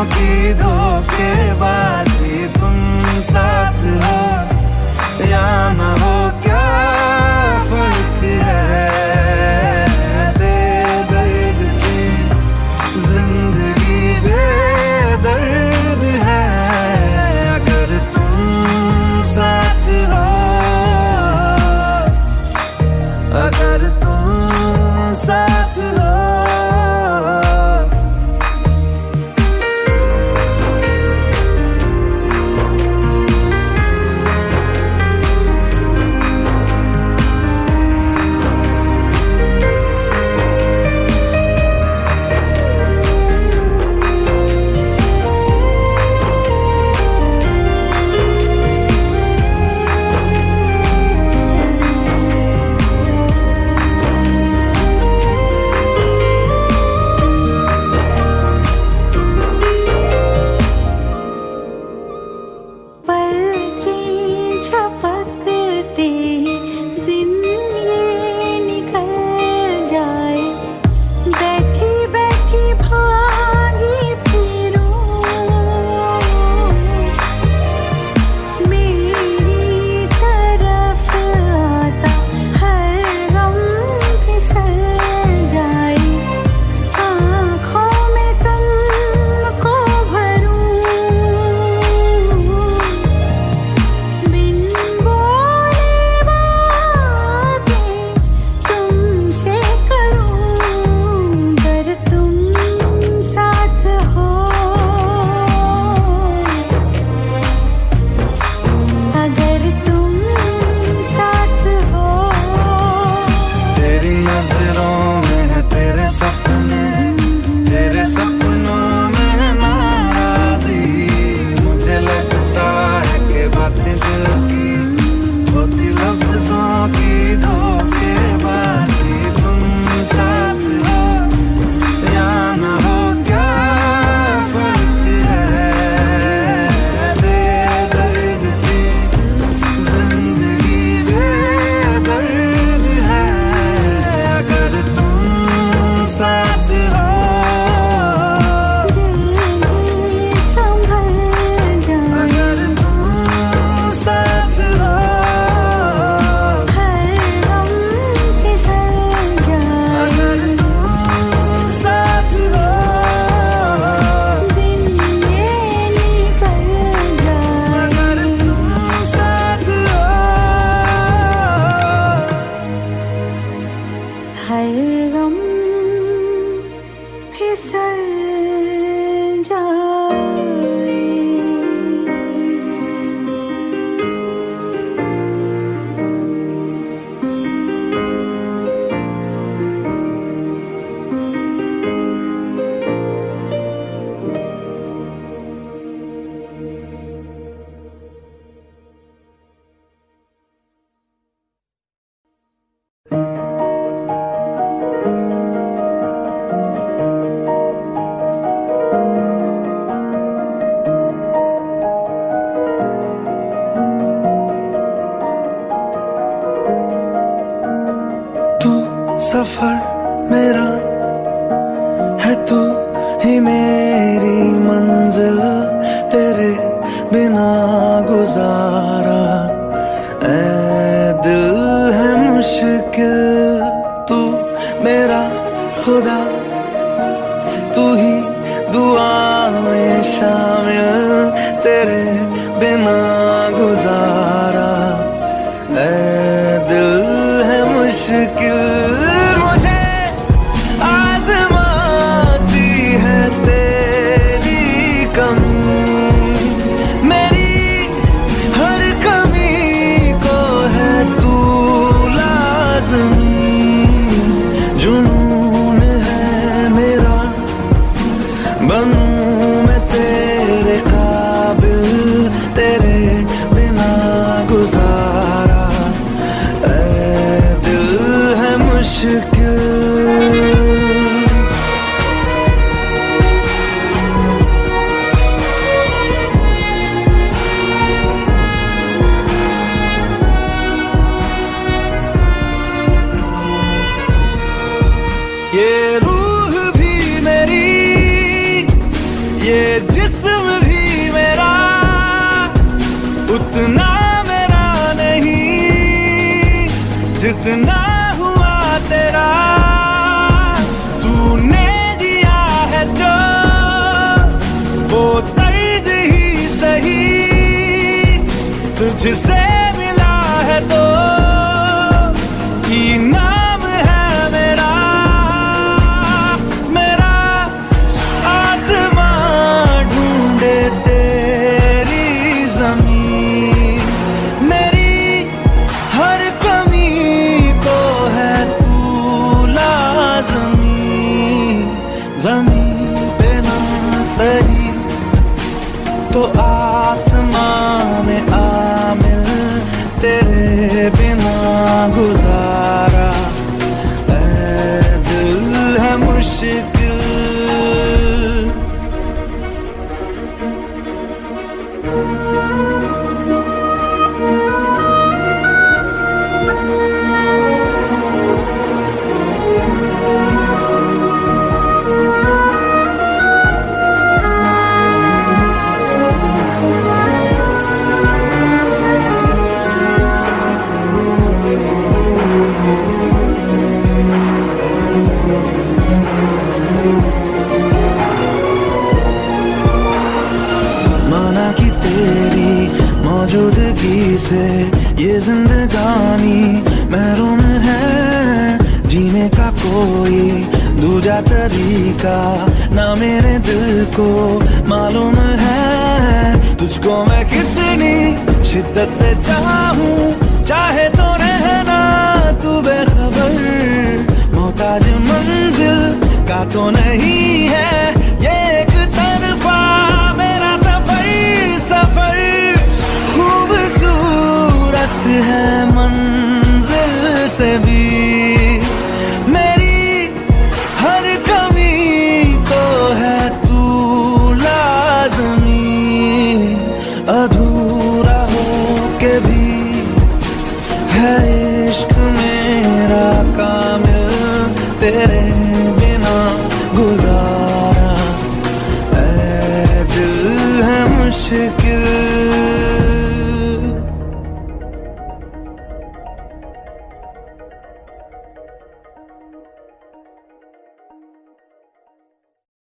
की धोखेबाजी, तुम साथ हो या न हो क्या फर्क है। बेदर्द थी जिंदगी, बेदर्द है अगर तुम साथ हो, अगर तुम साथ हो। सफर मेरा है तू ही मेरी मंजिल, तेरे बिना गुजारा ऐ दिल है मुश्किल। तू मेरा खुदा, तू ही दुआ में शामिल, तेरे बिना गुजारा ऐ दिल है मुश्किल। जुनून है मेरा बनूं मैं तेरे काबिल, तेरे बिना गुजारा ऐ दिल है मुश्किल। ये रूह भी मेरी, ये तेरा, तूने दिया है जो वो तर्ज ही सही, तुझसे मिला है तो नाम है मेरा। मेरा आसमां ढूंढे तेरी ज़मीन, मेरी हर कमी को है तू लाज़मी। ज़मीन पे ना सही तो आसमां में आ मिल, तेरे बिना गुजारा ऐ दिल है मुश्किल। माना कि तेरी मौजूदगी से ये जिंदगानी महरूम है, जीने का कोई दूजा तरीका ना मेरे दिल को मालूम है। तुझको मैं कितनी शिद्दत से चाहूं, चाहे तो रहना तू बेखबर, मोहताज मंजिल का तो नहीं है ये एक तरफा मेरा सफर। खूबसूरत है मंजिल से भी मेरी हर कमी को है तू लाज़मी। अधूरा हो के भी है इश्क मेरा कामिल, तेरे